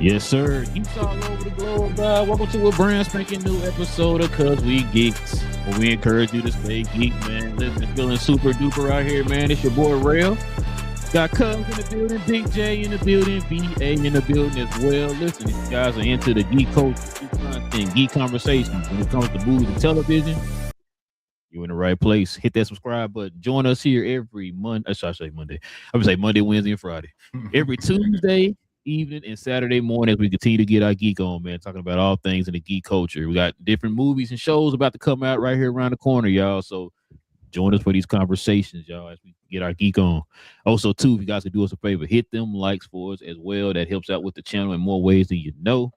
Yes, sir. Geeks all over the globe. Welcome to a brand spanking new episode of Cuz We Geeks. Where we encourage you to stay geek, man. Living feeling super duper out here, man. It's your boy Rail. Got Cuz in the building, Big J in the building, BA in the building as well. Listen, if you guys are into the geek culture, geek content, geek conversations when it comes to movies and television, you're in the right place. Hit that subscribe button. Join us here every Monday. I say Monday. I would say Monday, Wednesday, and Friday. Every Tuesday evening and Saturday morning as we continue to get our geek on, man. Talking about all things in the geek culture. We got different movies and shows about to come out right here around the corner, y'all. So join us for these conversations, y'all, as we get our geek on. Also, too, if you guys could do us a favor, hit them likes for us as well. That helps out with the channel in more ways than you know.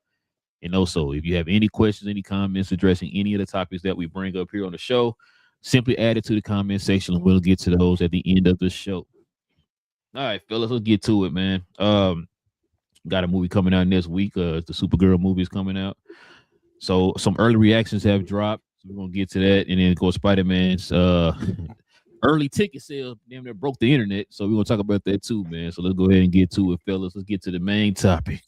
And also, if you have any questions, any comments addressing any of the topics that we bring up here on the show, simply add it to the comment section and we'll get to those at the end of the show. All right, fellas, let's get to it, man. Got a movie coming out next week. The Supergirl movie is coming out. So some early reactions have dropped. So we're gonna get to that, and then go Spider-Man's early ticket sales damn near broke the internet. So we're gonna talk about that too, man. So let's go ahead and get to it, fellas. Let's get to the main topic.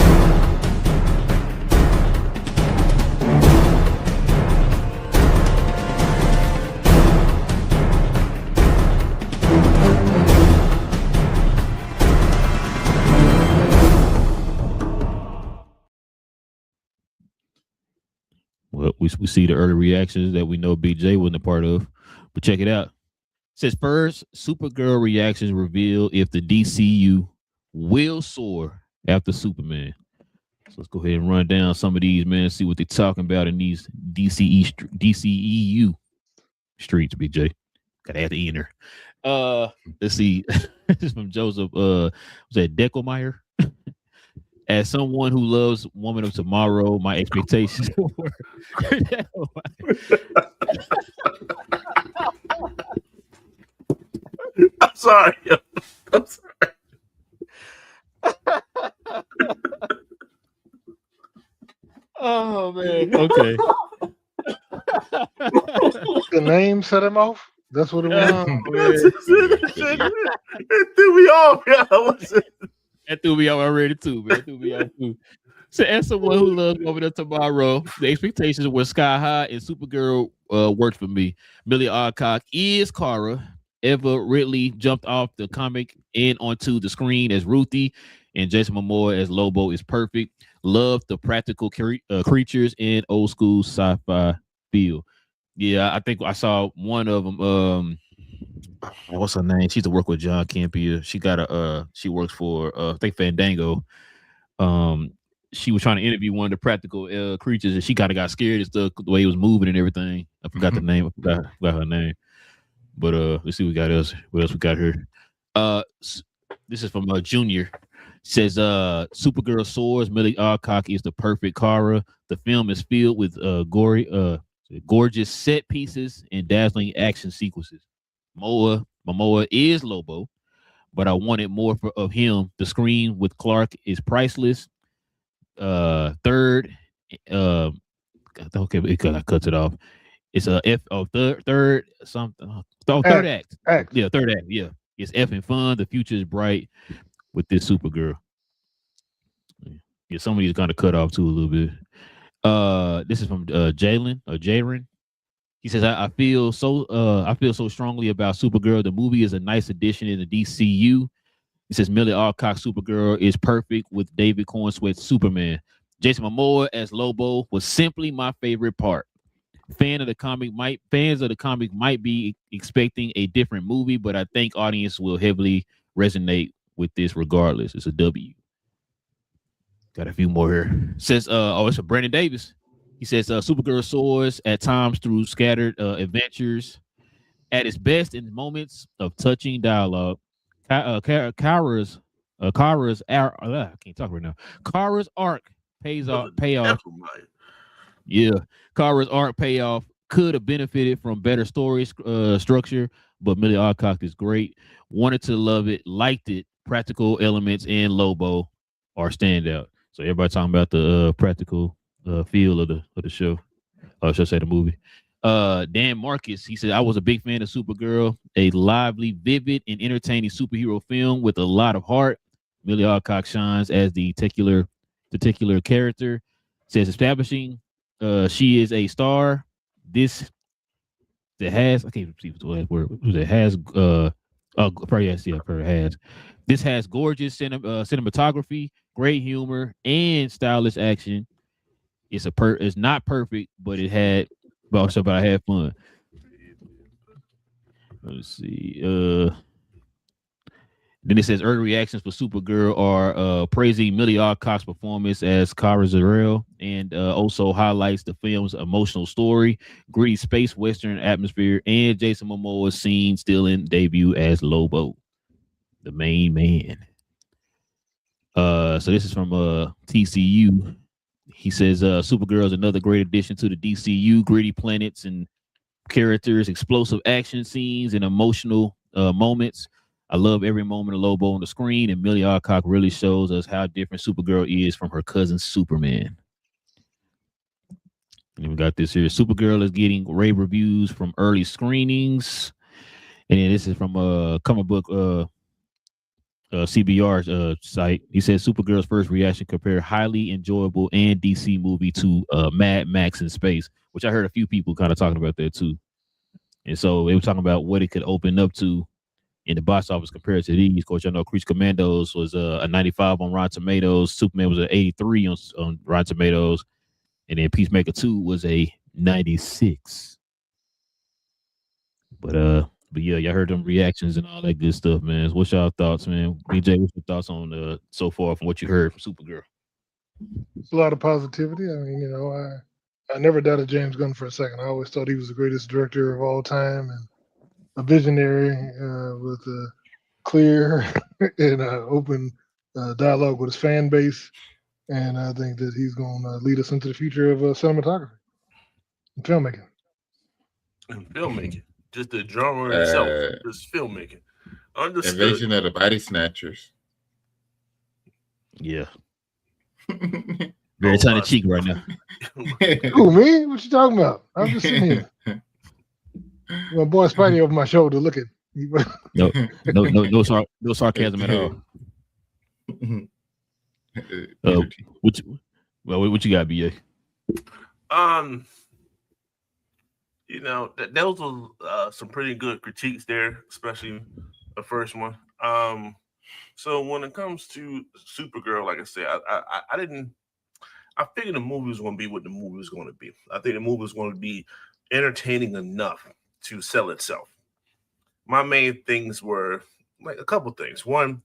Well, we see the early reactions that we know Big J wasn't a part of, but check it out. It says first, Supergirl reactions reveal if the DCU will soar after Superman. So let's go ahead and run down some of these, man. See what they're talking about in these DCEU streets. Big J, gotta add the inner. Let's see. This is from Joseph. Was that Deckelmeyer? As someone who loves Woman of Tomorrow, my expectations were. I'm sorry. I'm sorry. Oh man. Okay. The name set him off. That's what it was. It threw me off. That threw me off already too, man. That threw me off too. So as someone who loves Woman of Tomorrow, the expectations were sky high, and Supergirl worked for me. Millie Alcock is Kara. Eva Ridley jumped off the comic and onto the screen as Ruthie, and Jason Momoa as Lobo is perfect. Love the practical creatures and old school sci-fi feel. Yeah, I think I saw one of them. What's her name? She used to work with John Campia. She got she works for I think Fandango. She was trying to interview one of the practical creatures, and she kind of got scared and stuff the way he was moving and everything. I forgot the name. I forgot her name. But let's see what else we got here. This is from Junior. Says Supergirl soars. Millie Alcock is the perfect Kara. The film is filled with gorgeous set pieces and dazzling action sequences. Momoa is Lobo, but I wanted more of him. The screen with Clark is priceless. Third, okay, because I cut it off. It's a third something. Third act. Yeah, third act. Yeah, it's effing fun. The future is bright with this Supergirl. Yeah, some of these kind of cut off too a little bit. This is from Jaren. He says, I feel so strongly about Supergirl. The movie is a nice addition in the DCU. He says Millie Alcock Supergirl is perfect with David Cornsweet's Superman. Jason Momoa as Lobo was simply my favorite part. Fans of the comic might be expecting a different movie, but I think audience will heavily resonate with this regardless. It's a W. Got a few more here. Says it's a Brandon Davis. He says Supergirl soars at times through scattered adventures. At its best in moments of touching dialogue. Kara's I can't talk right now. Kara's arc payoff. Yeah, Kara's arc payoff could have benefited from better story structure, but Millie Alcock is great. Wanted to love it, liked it. Practical elements and Lobo are standout. So everybody talking about the practical feel of the show. Or should I say the movie? Dan Marcus, he said, I was a big fan of Supergirl, a lively, vivid, and entertaining superhero film with a lot of heart. Millie Alcock shines as the titular particular character. It says establishing she is a star. This that has I can't see what word that has probably yes, yeah, probably has. This has gorgeous cinematography, great humor, and stylish action. It's not perfect, but it had but I had fun. Let's see. Then it says early reactions for Supergirl are praising Millie Alcott's performance as Kara Zor-El, and also highlights the film's emotional story, gritty space western atmosphere, and Jason Momoa's scene still in debut as Lobo, the main man. So this is from TCU. He says Supergirl is another great addition to the DCU, gritty planets and characters, explosive action scenes, and emotional moments. I love every moment of Lobo on the screen, and Millie Alcock really shows us how different Supergirl is from her cousin Superman. And then we got this here. Supergirl is getting rave reviews from early screenings. And then this is from a comic book CBR site. He says Supergirl's first reaction compared highly enjoyable and DC movie to Mad Max in space, which I heard a few people kind of talking about that too. And so they were talking about what it could open up to in the box office compared to these. Of course, I know Creature Commandos was a 95 on Rotten Tomatoes. Superman was an 83 on Rotten Tomatoes. And then Peacemaker 2 was a 96. But yeah, y'all heard them reactions and all that good stuff, man. What's y'all thoughts, man? BJ, what's your thoughts on so far from what you heard from Supergirl? It's a lot of positivity. I mean, I never doubted James Gunn for a second. I always thought he was the greatest director of all time and a visionary with a clear and open dialogue with his fan base. And I think that he's going to lead us into the future of cinematography and filmmaking. And filmmaking. Just the genre itself. Just filmmaking. Understood. Invasion of the Body Snatchers. Yeah. Very tongue in cheek right now. Who, me? What you talking about? I'm just sitting here. My boy Spidey over my shoulder looking. No sarcasm at all. What you got, BA? Those were some pretty good critiques there, especially the first one. So when it comes to Supergirl, like I said, I figured the movie was going to be what the movie was going to be. I think the movie was going to be entertaining enough to sell itself. My main things were like a couple things. One,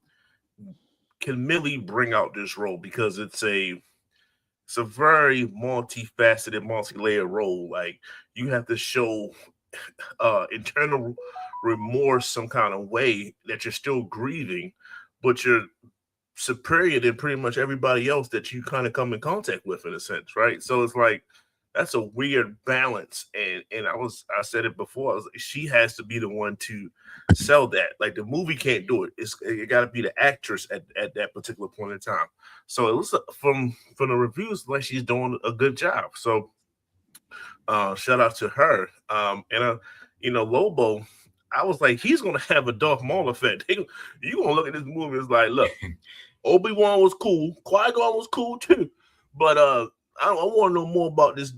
can Millie bring out this role, because it's a very multifaceted, multi-layered role. Like, you have to show internal remorse some kind of way that you're still grieving, but you're superior than pretty much everybody else that you kind of come in contact with, in a sense, right? So it's like, that's a weird balance. And I said it before, I was like, she has to be the one to sell that. Like, the movie can't do it. It got to be the actress at that particular point in time. So it looks from the reviews like she's doing a good job. So shout out to her. Lobo, I was like, he's gonna have a Darth Maul effect. You gonna look at this movie, it's like, look, Obi-Wan was cool, Qui-Gon was cool too, but I want to know more about this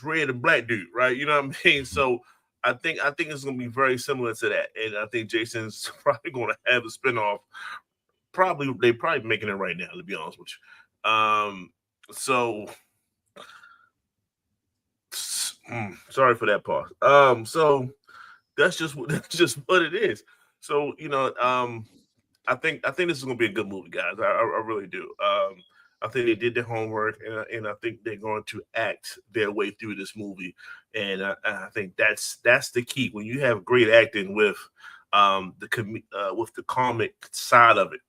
red and black dude, right? You know what I mean? So I think it's gonna be very similar to that, and I think Jason's probably gonna have a spinoff. They're probably making it right now, to be honest with you. So sorry for that pause. So that's just what it is. So I think this is gonna be a good movie, guys. I really do. I think they did their homework, and I think they're going to act their way through this movie. And I think that's the key. When you have great acting with the comic side of it,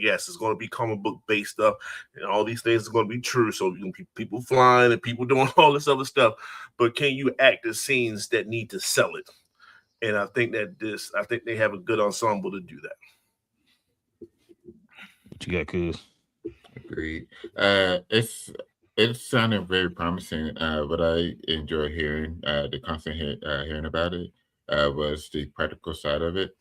yes, it's going to be comic book based stuff, and all these things are going to be true. So people flying and people doing all this other stuff, but can you act the scenes that need to sell it? And I think they have a good ensemble to do that. What you got, Cuz? Agreed. It sounded very promising. What I enjoy hearing, the constant hearing about it, was the practical side of it.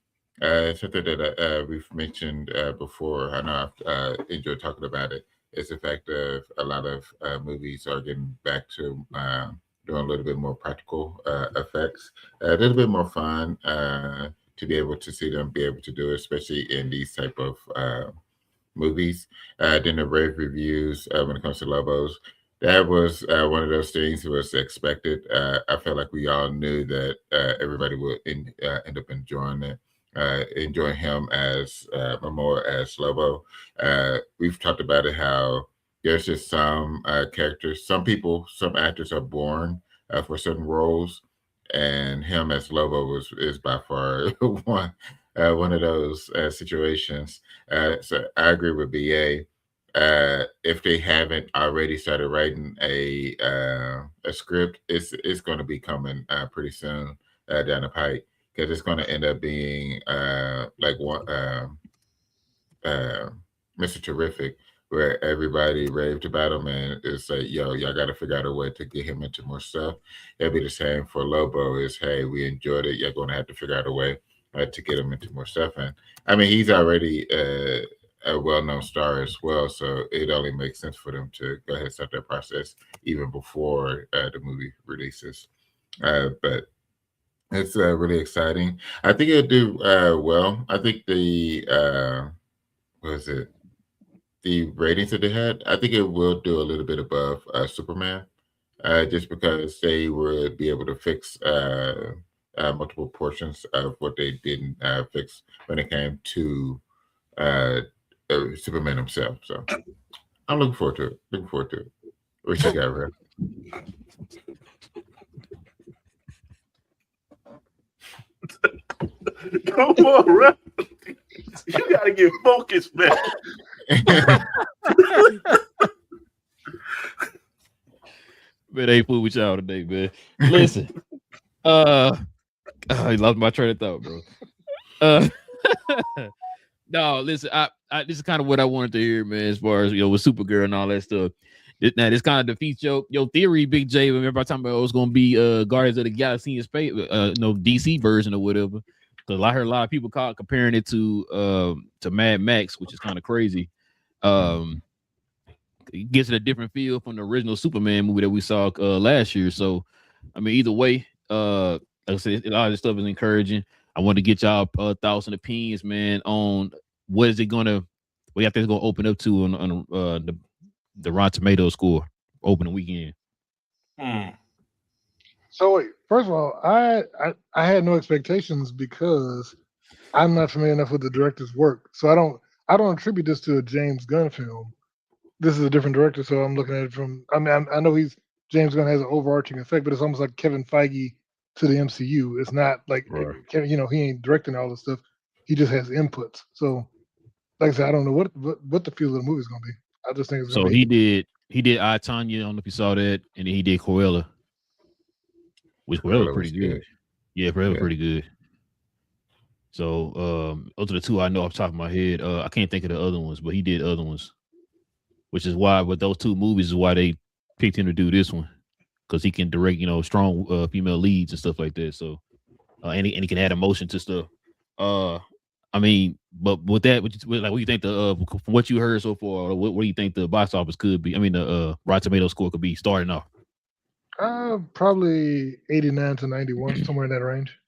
Something that we've mentioned before. I know I've enjoyed talking about it. is the fact that a lot of movies are getting back to doing a little bit more practical effects, a little bit more fun to be able to see them be able to do it, especially in these type of movies. Then the rave reviews when it comes to Lobos, that was one of those things that was expected. I felt like we all knew that everybody would end up enjoying it. Enjoying him as more as Lobo. We've talked about it how there's just some characters, some people, some actors are born for certain roles, and him as Lobo is by far one of those situations. So I agree with BA. If they haven't already started writing a script, it's going to be coming pretty soon down the pike, because it's going to end up being like one Mr. Terrific, where everybody raved about him, and it's like, yo, y'all got to figure out a way to get him into more stuff. It'll be the same for Lobo. Is, hey, we enjoyed it. You're going to have to figure out a way to get him into more stuff. And I mean, he's already a well-known star as well, so it only makes sense for them to go ahead and start that process even before the movie releases. But it's really exciting. I think it'll do well. I think the what is it? The ratings that they had, I think it will do a little bit above Superman, just because they would be able to fix multiple portions of what they didn't fix when it came to Superman himself. So I'm looking forward to it. Looking forward to it. What you got, Red? Come on, Rep. You gotta get focused, man. Man, I ain't fool with y'all today, man. Listen, I lost my train of thought, bro. No, listen, I this is kind of what I wanted to hear, man. As far as with Supergirl and all that stuff. Now this kind of defeats your theory, Big J. Remember I talking about it was gonna be Guardians of the Galaxy in space, DC version or whatever. Because I heard a lot of people comparing it to Mad Max, which is kind of crazy. It gives it a different feel from the original Superman movie that we saw last year. So, I mean, either way, like I said, a lot of this stuff is encouraging. I want to get y'all thoughts and opinions, man, on what is it gonna, what you think it's gonna open up to on the Rotten Tomatoes score opening weekend. So wait, first of all, I had no expectations because I'm not familiar enough with the director's work, so I don't attribute this to a James Gunn film. This is a different director, so I'm looking at it from. I mean, I know James Gunn has an overarching effect, but it's almost like Kevin Feige to the MCU. It's not like Kevin, he ain't directing all this stuff. He just has inputs. So, like I said, I don't know what the feel of the movie is gonna be. I just think it's gonna be. He did I, Tonya. I don't know if you saw that, and then he did Cruella. Which Cruella pretty good. Yeah, Cruella pretty good. So those are the two I know off the top of my head. I can't think of the other ones, but he did other ones. Which is why with those two movies is why they picked him to do this one. Because he can direct, strong female leads and stuff like that. So and he can add emotion to stuff. I mean, but with that, what do you think from what you heard so far, what do you think the box office could be? I mean, the Rotten Tomatoes score could be starting off. Probably 89 to 91, somewhere in that range.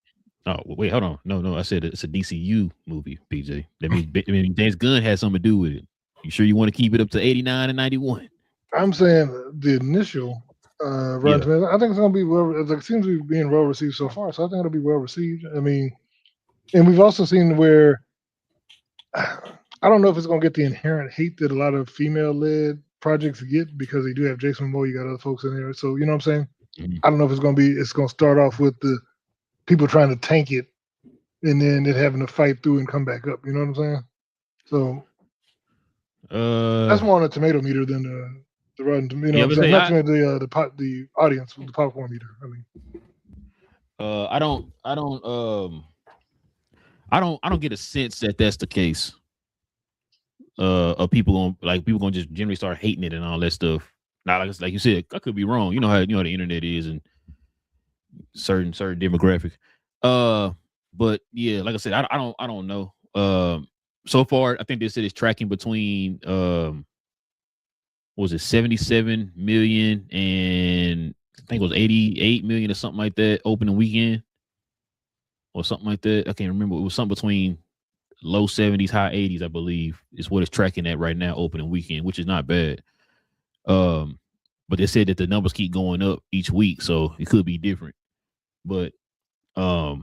Oh, wait, hold on. No, I said it's a DCU movie, PJ. That means James Gunn has something to do with it. You sure you want to keep it up to 89 and 91? I'm saying the initial Rotten Tomatoes, I think it's going to be it seems to be being well received so far. So I think it'll be well received. I mean, and we've also seen where I don't know if it's going to get the inherent hate that a lot of female-led projects get because they do have Jason Momoa, you got other folks in there. So you know what I'm saying? Mm-hmm. I don't know if it's going to start off with the people trying to tank it and then it having to fight through and come back up. You know what I'm saying? So that's more on the tomato meter than the Rotten Tomato. Not the audience with the popcorn meter. I mean, I don't get a sense that that's the case. Of people gonna just generally start hating it and all that stuff. Now, like you said, I could be wrong. You know how the internet is and certain demographic. But yeah, like I said, I don't know. So far, I think they said it's tracking between what was it 77 million and I think it was 88 million or something like that opening weekend or something like that. I can't remember. It was something between low 70s, high 80s, I believe, is what it's tracking at right now opening weekend, which is not bad. But they said that the numbers keep going up each week, so it could be different. But yeah,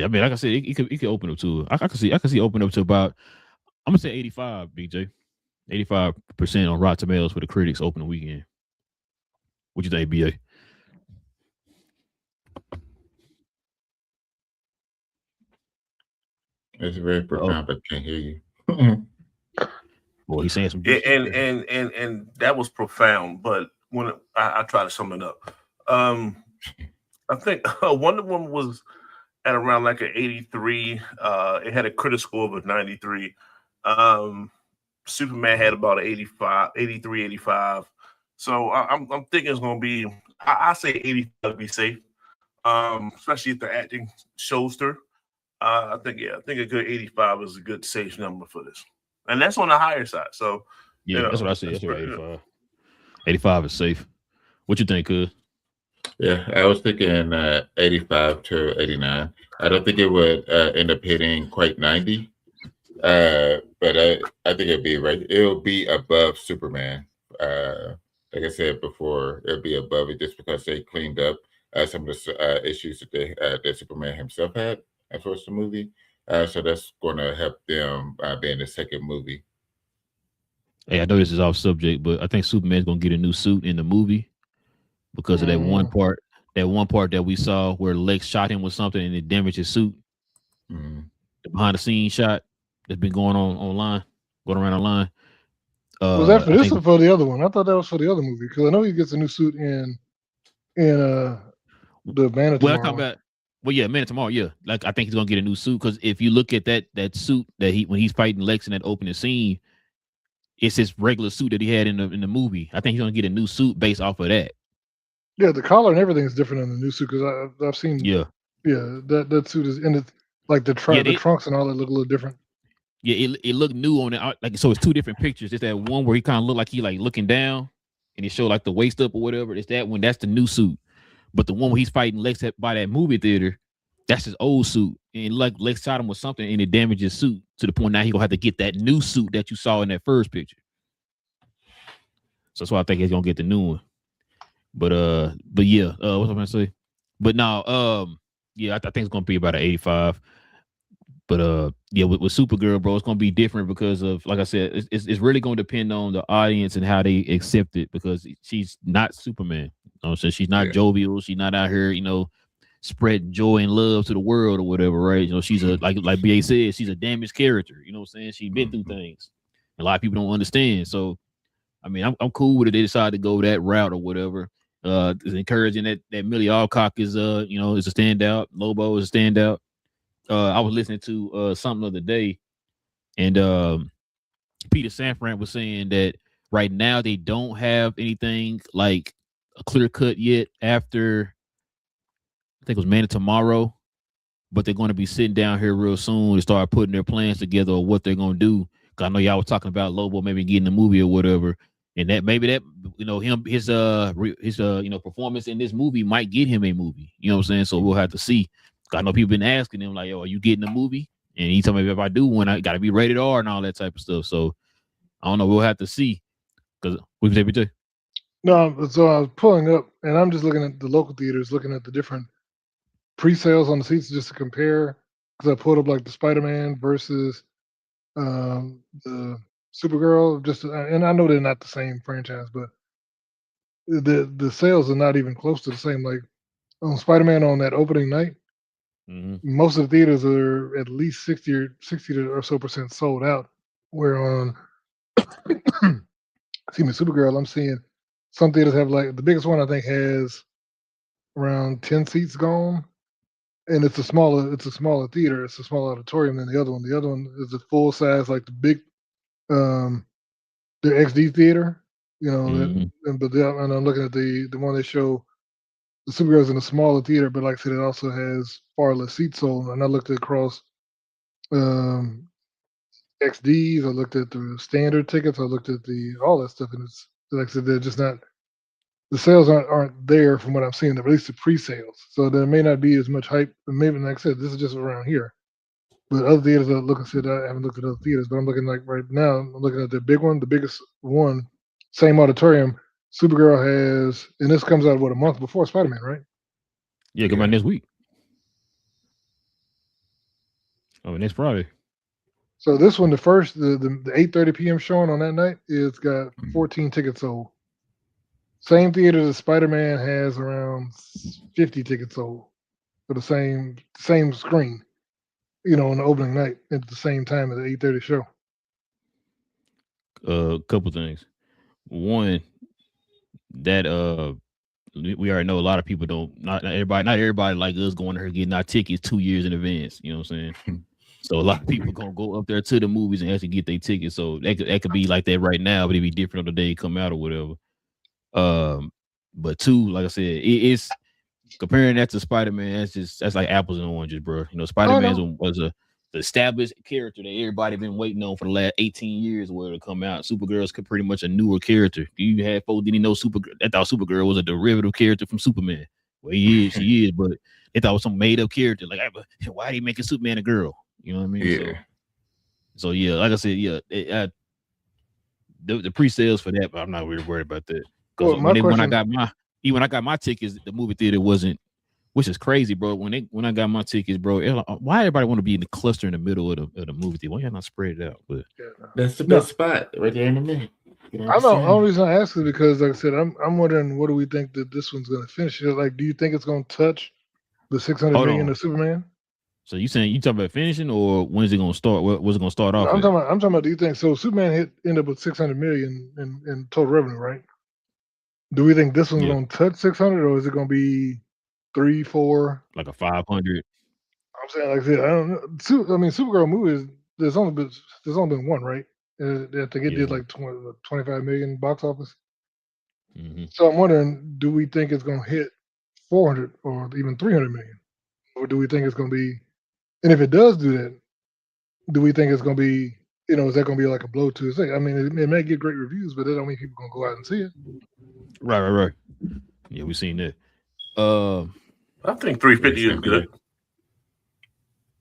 I mean, like I said, it could open up to I can see open up to about I'm gonna say 85, BJ. 85% on Rotten Tomatoes for the critics opening weekend. What you think, BA? It's very profound, but can't hear you. Boy, he's saying some Yeah, good shit. and that was profound. But when I try to sum it up, I think Wonder Woman was at around like an 83. It had a critic score of a 93. Superman had about an 85, 83, 85. So I'm thinking it's going to be, I say 85 to be safe, especially if the acting shows through. I think a good 85 is a good safe number for this. And that's on the higher side. So, Yeah, that's what I said. That's what 85. 85 is safe. What you think, cuz? Yeah, I was thinking 85 to 89. I don't think it would end up hitting quite 90. But I think it'll be right. It'll be above Superman. Like I said before, it'll be above it just because they cleaned up some of the issues that Superman himself had as far as the movie. So that's going to help them be in the second movie. Hey, I know this is off subject, but I think Superman's gonna get a new suit in the movie because of that one part. That one part that we saw where Lex shot him with something and it damaged his suit. Mm-hmm. The behind the scenes shot that's been going on online, going around online. Was that for this or for the other one? I thought that was for the other movie because I know he gets a new suit in the Man of Tomorrow. Man of Tomorrow, yeah. Like I think he's gonna get a new suit because if you look at that suit that when he's fighting Lex in that opening scene, it's his regular suit that he had in the movie. I think he's gonna get a new suit based off of that. Yeah, the collar and everything is different in the new suit because I've seen. Yeah, that suit is in it, like the trunks and all that look a little different. Yeah, it looked new on it. Like so, it's two different pictures. It's that one where he kind of looked like he like looking down, and he showed like the waist up or whatever. It's that one. That's the new suit. But the one where he's fighting Lex by that movie theater, that's his old suit. And like Lex shot him with something, and it damaged his suit to the point now he gonna have to get that new suit that you saw in that first picture. So that's why I think he's gonna get the new one. But yeah, what was I gonna say? But now, yeah, I think it's gonna be about an 85. But yeah, with Supergirl, bro, it's gonna be different because of, like I said, it's really gonna depend on the audience and how they accept it because she's not Superman. You know, so she's not jovial. She's not out here, spreading joy and love to the world or whatever, right? She's a like BA said, she's a damaged character. You know what I'm saying? She's been through things. A lot of people don't understand. So, I mean, I'm cool with it. They decide to go that route or whatever. It's encouraging that Millie Alcock is is a standout. Lobo is a standout. I was listening to something the other day, and Peter Safran was saying that right now they don't have anything like a clear cut yet after I think it was Man of Tomorrow, but they're going to be sitting down here real soon to start putting their plans together of what they're going to do. Cause I know y'all was talking about Lobo maybe getting a movie or whatever, and that maybe that his performance in this movie might get him a movie. You know what I'm saying? So we'll have to see. I know people been asking him like, "Yo, are you getting a movie?" And he told me if I do one, I got to be rated R and all that type of stuff. So I don't know. We'll have to see. Cause what you say, No, so I was pulling up, and I'm just looking at the local theaters, looking at the different pre-sales on the seats just to compare. Because I pulled up like the Spider-Man versus the Supergirl, and I know they're not the same franchise, but the sales are not even close to the same. Like on Spider-Man on that opening night, most of the theaters are at least 60 or so percent sold out. Where on Supergirl, I'm seeing some theaters have like the biggest one I think has around 10 seats gone. And it's a smaller theater. It's a small auditorium than the other one. The other one is a full size, like the big their XD theater, and I'm looking at the one they show the Supergirl's in a smaller theater, but like I said, it also has far less seats sold. And I looked across XDs. I looked at the standard tickets. I looked at all that stuff, and it's like I said, they're just not. The sales aren't there from what I'm seeing. At least the pre-sales, so there may not be as much hype. Maybe, like I said, this is just around here. But other theaters, I haven't looked at other theaters, but I'm looking like right now. I'm looking at the big one, the biggest one, same auditorium. Supergirl has, and this comes out a month before Spider-Man, right? Yeah, come out next week. Oh, next Friday. So this one, the 8:30 p.m. showing on that night, it's got 14 tickets sold. Same theater that Spider-Man has around 50 tickets sold for the same screen. On the opening night at the same time as the 8:30 show. Couple things. One, that we already know a lot of people don't. Not everybody like us going there getting our tickets 2 years in advance. You know what I'm saying? So a lot of people gonna go up there to the movies and actually get their tickets. So that could be like that right now, but it'd be different on the day it come out or whatever. But two, like I said, it's comparing that to Spider-Man. That's like apples and oranges, bro. Spider-Man was a established character that everybody been waiting on for the last 18 years where to come out. Supergirl's pretty much a newer character. You had folks didn't know Supergirl. They thought Supergirl was a derivative character from Superman. Well, she is, but they thought it was some made up character. Like, why are they making Superman a girl? You know what I mean? Yeah. So yeah, like I said, yeah, the pre-sales for that, but I'm not really worried about that. Because when I got my tickets, the movie theater wasn't. Which is crazy, bro. When I got my tickets, bro, why everybody want to be in the cluster in the middle of the movie theater? Why y'all not spread it out? But that's the best spot right there in the middle. I know. The only reason I ask is because, like I said, I'm wondering what do we think that this one's going to finish? Like, do you think it's going to touch the 600 million of Superman? So you talking about finishing, or when's it going to start? What's it going to start off? I'm talking about. Do you think so? Superman end up with 600 million in total revenue, right? Do we think this one's going to touch 600, or is it going to be 3, 4, like a 500? I'm saying, like I said, I don't know. Supergirl movies. There's only been one, right? I think it did like 25 million box office. Mm-hmm. So I'm wondering, do we think it's going to hit 400 or even 300 million, or do we think it's going to be? And if it does do that, do we think it's going to be? Is that going to be like a blow to the thing? I mean, it may get great reviews, but that don't mean people going to go out and see it. Right. Yeah, we've seen that. I think 350 is good.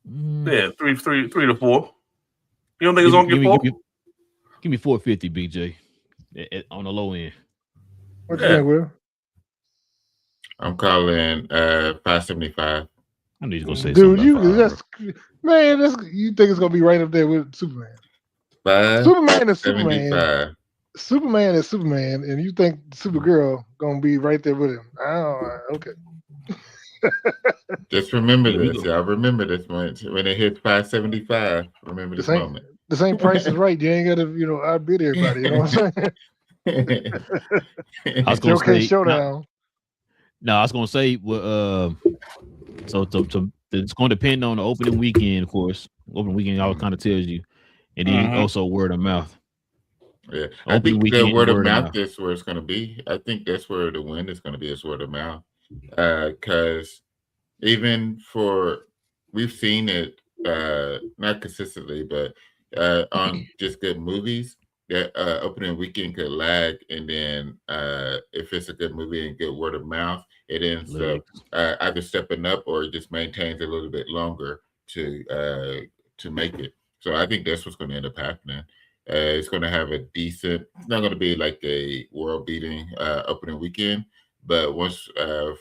Yeah, 3 to 4. You don't think it's gonna get 4? Give me 450, BJ, on the low end. What you think, Will? I'm calling 575. I knew you was gonna say dude, something. You think it's gonna be right up there with Superman? Superman is Superman. Superman is Superman, and you think Supergirl gonna be right there with him? Okay. Just remember this, y'all. Remember this when it hits 575. Remember this moment. The same price is right. You ain't got to, outbid everybody. You know what I'm saying? I was gonna say showdown. No, I was gonna say, so it's going to depend on the opening weekend, of course. Opening weekend always kind of tells you, and then also word of mouth. Yeah, I think the word of mouth is where it's going to be. I think that's where the win is going to be, is word of mouth. Because even we've seen it not consistently, but on just good movies, that opening weekend could lag, and then if it's a good movie and good word of mouth, it ends up either stepping up or it just maintains a little bit longer to make it. So I think that's what's going to end up happening. It's going to have a decent. It's not going to be like a world-beating opening weekend, but once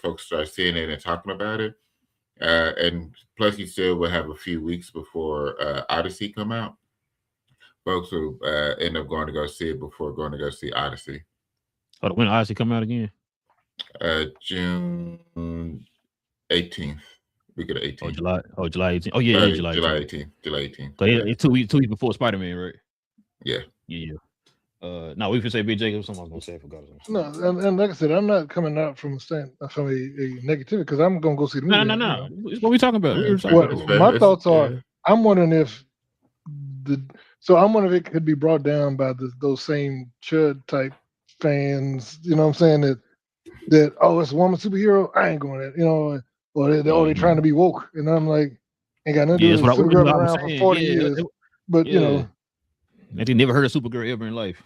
folks start seeing it and talking about it, and plus you still will have a few weeks before Odyssey come out, folks will end up going to go see it before going to go see Odyssey. When Odyssey come out again? June 18th. Week of the 18th. July 18th. Oh yeah, July 18th. July 18th. So it's 2 weeks before Spider-Man, right? Yeah. No, we could say Big Jacob. Something I was gonna say, I forgot. No, and like I said, I'm not coming out from a negativity because I'm gonna go see the movie. No. It's what we talking about. My thoughts are, I'm wondering if it could be brought down by those same chud type fans. You know what I'm saying? That it's a woman superhero. I ain't going there. Or they're trying to be woke, and I'm like, ain't got nothing to do with Supergirl around for 40 years. But I think never heard of Supergirl ever in life.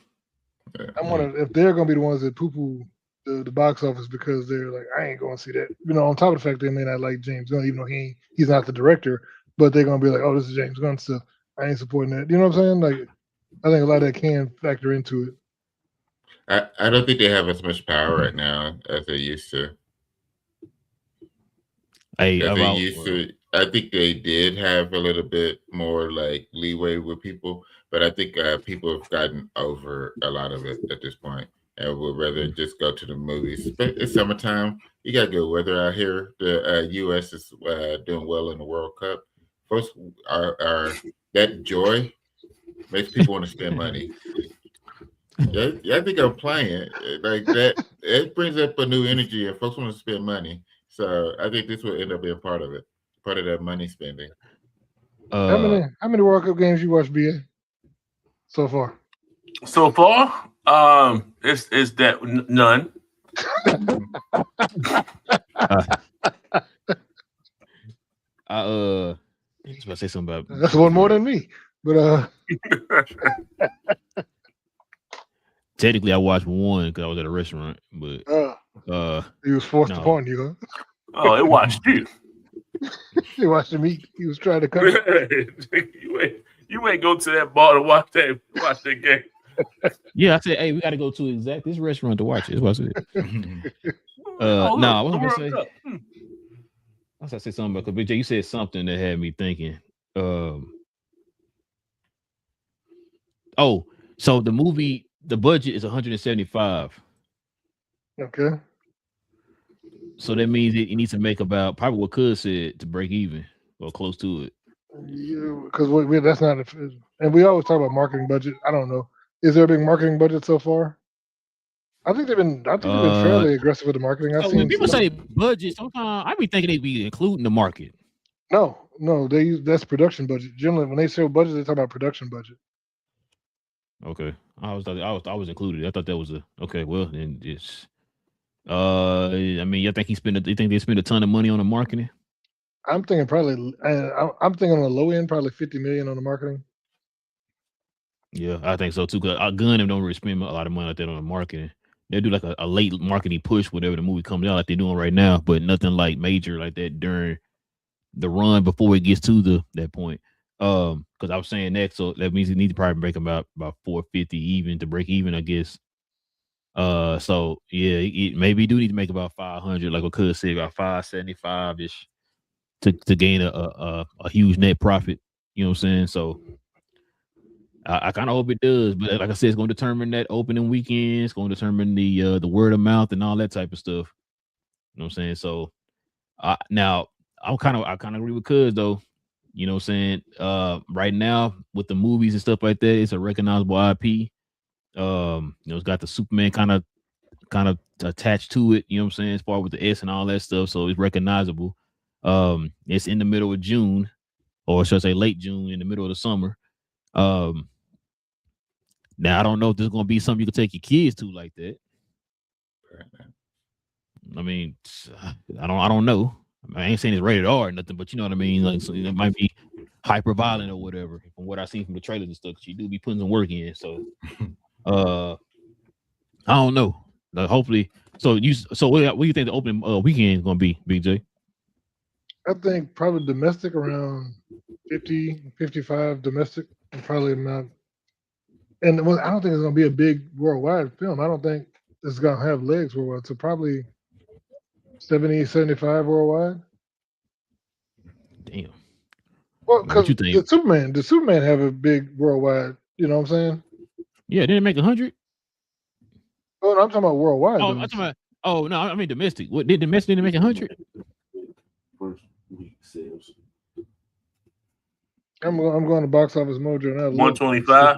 I'm wondering if they're gonna be the ones that poo-poo the box office because they're like, I ain't gonna see that. You know, on top of the fact they may not like James Gunn, even though he's not the director, but they're gonna be like, oh, this is James Gunn stuff. I ain't supporting that. You know what I'm saying? Like, I think a lot of that can factor into it. I don't think they have as much power right now as they used to. I think they did have a little bit more like leeway with people, but I think people have gotten over a lot of it at this point and would rather just go to the movies. But it's summertime. You got good weather out here. The U.S. is doing well in the World Cup. Folks are that joy makes people want to spend money. Yeah, I think I'm playing like that. It brings up a new energy, and folks want to spend money. So I think this will end up being part of it, part of that money spending. How many World Cup games you watched, BA, so far? So far, it's that none. I was about to say something about that's one more than me, but technically I watched one because I was at a restaurant, but he was forced upon you, huh? Oh, it watched you. He watched him eat. He was trying to cut it. You ain't go to that bar to watch that game. Yeah, I said, hey, we got to go to this restaurant to watch it. That's what I said. I wasn't gonna say. I was gonna say something about because Big J, you said something that had me thinking. So the movie, the budget is 175. Okay. So that means it needs to make about probably what Cuz said to break even or close to it. Because that's not, and we always talk about marketing budget. I don't know. Is there a big marketing budget so far? I think they've been fairly aggressive with the marketing. I've seen when people say budget, sometimes I be thinking they be including the market. No, that's production budget. Generally, when they say budget, they talk about production budget. Okay, I was included. I thought that was okay. Well, then it's. I mean, you think they spend a ton of money on the marketing? I'm thinking probably. I'm thinking on the low end, probably 50 million on the marketing. Yeah, I think so too. Cause Gunn don't really spend a lot of money like that on the marketing. They do like a late marketing push, whatever the movie comes out, like they're doing right now, but nothing like major like that during the run before it gets to that point. Because I was saying that, so that means you need to probably break about 450 even to break even, I guess. So yeah, maybe you do need to make about 500, like what Cuz said, about 575 ish to gain a huge net profit. You know what I'm saying? So I kind of hope it does, but like I said, it's going to determine that opening weekend. It's going to determine the word of mouth and all that type of stuff. You know what I'm saying? So now I kind of agree with Cuz though. You know what I'm saying? Right now with the movies and stuff like that, it's a recognizable IP. It's got the Superman kind of attached to it, you know what I'm saying, as far with the S and all that stuff, so it's recognizable. It's in the middle of June, or should I say late June, in the middle of the summer. Now I don't know if this is gonna be something you can take your kids to like that. I mean, I don't know. I ain't saying it's rated R or nothing, but you know what I mean. Like, so it might be hyper violent or whatever. From what I seen from the trailers and stuff, she do be putting some work in. So, I don't know. Like, hopefully, so what do you think the opening weekend is gonna be, BJ? I think probably domestic around 50, 55 domestic, and probably not. And I don't think it's gonna be a big worldwide film. I don't think it's gonna have legs worldwide. So probably 70, 75 worldwide. Damn. Well, because the Superman have a big worldwide. You know what I'm saying? Yeah, didn't it make 100? Oh, no, I'm talking about worldwide. Oh, I'm talking about. Oh no, I mean domestic. What did domestic didn't make 100? First week sales. I'm going to Box Office Mojo now. 125.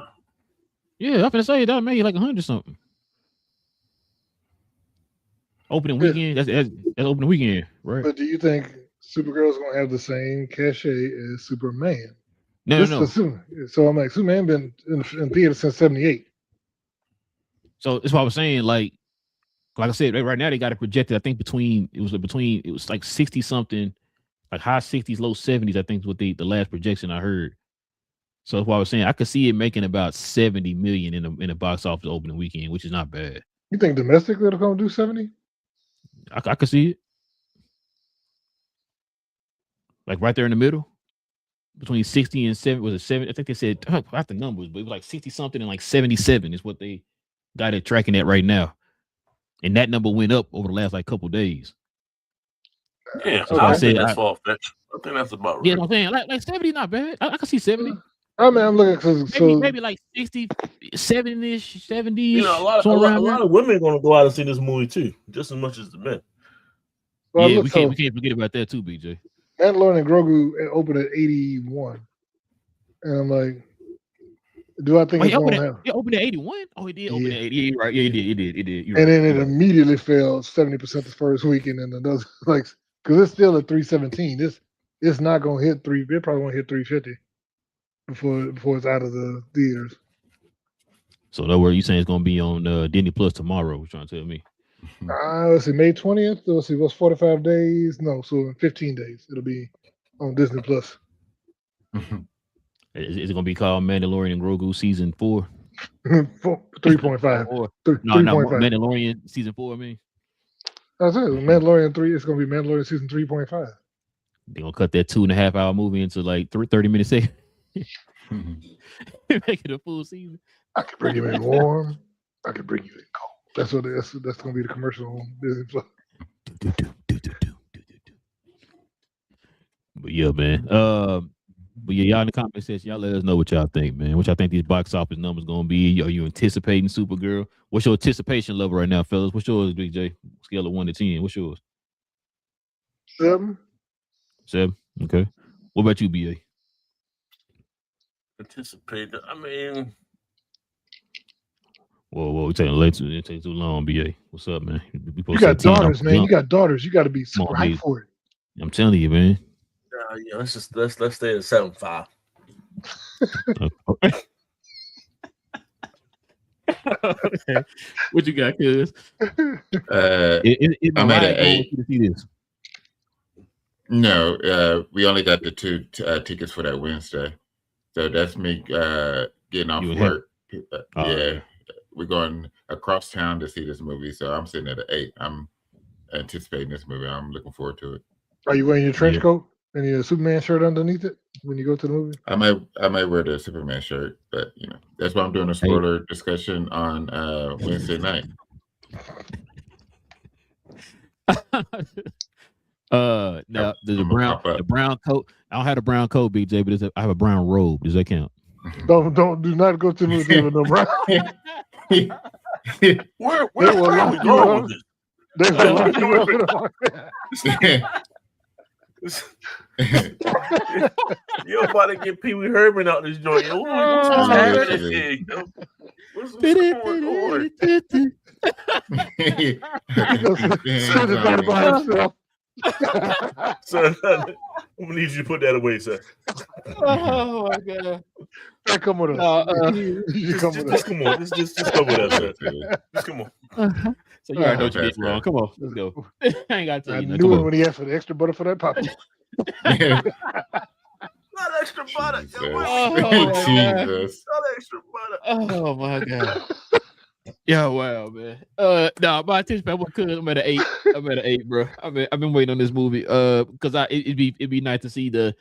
Yeah, I'm gonna say that made like 100 something. Opening weekend. That's opening weekend, right? But do you think Supergirl's gonna have the same cachet as Superman? No. So I'm like, Superman been in theater since '78. So that's what I was saying. Like I said, right now they got it projected. I think it was like 60 something, like high 60s, low 70s. I think is what the last projection I heard. So that's why I was saying I could see it making about 70 million in the box office opening weekend, which is not bad. You think domestically it'll come do 70? I could see it. Like right there in the middle. Between 60 and 70. Was it 70? I think they said I forgot the numbers, but it was like 60 something and like 77 is what they got it tracking at right now. And that number went up over the last like couple days. Yeah, So I I think said that's far fetched. I think that's about right. Yeah, I'm saying like 70 not bad. I can see 70. I mean, I'm looking Maybe like 60, 70-ish, 70-ish. A lot of women are gonna go out and see this movie too, just as much as the men. Well, yeah, we can't forget about that too, BJ. Mandalorian and Grogu opened at 81, and I'm like, do I think it's going to have? It opened at 81. Oh, it did open at 80. Yeah, right. Yeah, it did. And then it immediately fell 70% the first weekend, and another like because it's still at 317. It's not going to hit three. It probably won't hit 350 before it's out of the theaters. So that where you saying it's going to be on Disney Plus tomorrow? What you trying to tell me? Let's see, May 20th. Let's see, what's 45 days? No, so in 15 days it'll be on Disney Plus. Is it going to be called Mandalorian and Grogu season 4? 3.5. No, Mandalorian season 4. I mean, that's it. Mandalorian 3. It's going to be Mandalorian season 3.5. They're going to cut that 2.5 hour movie into like 30 minutes. Make it a full season. I can bring you in warm. I can bring you in cold. That's going to be the commercial on Disney Plus. But yeah, man. But yeah, y'all in the comment section, y'all let us know what y'all think, man. What y'all think these box office numbers gonna be? Are you anticipating Supergirl? What's your anticipation level right now, fellas? What's yours, Big J? Scale of 1 to 10. What's yours? 7. 7. Okay. What about you, BA? Anticipate. I mean, whoa, we taking late. It takes too long, BA. What's up, man? You got daughters, man. You got daughters. You got to be super hyped for it. I'm telling you, man. Yeah, let's stay at 7.5. Okay. What you got, cuz? I'm at an 8. To see this. No, we only got the 2 tickets for that Wednesday, so that's me getting off work. Yeah, we're going across town to see this movie, so I'm sitting at an 8. I'm anticipating this movie. I'm looking forward to it. Are you wearing your trench coat and your Superman shirt underneath it when you go to the movie? I might wear the Superman shirt, but that's why I'm doing a spoiler discussion on Wednesday night. Now there's the brown coat. I don't have a brown coat, BJ, but I have a brown robe. Does that count? Do not go to the movie with no brown. Where are we going with this? You're about to get Pee Wee Herman out this joint. What's going on? Son, I'm gonna need you to put that away, sir. Oh my god! Come with us. Just come on. Just come with us, sir. Just come on. So you already know what you did wrong. Come on, let's go. I ain't got to tell you. I knew it when he asked for the extra butter for that pop. Not extra butter. Jesus. Not extra butter. Oh my god. Yeah, wow, man. No, my attention, I'm at an 8. I'm at an 8, bro. I've been waiting on this movie. Because it'd be nice to see the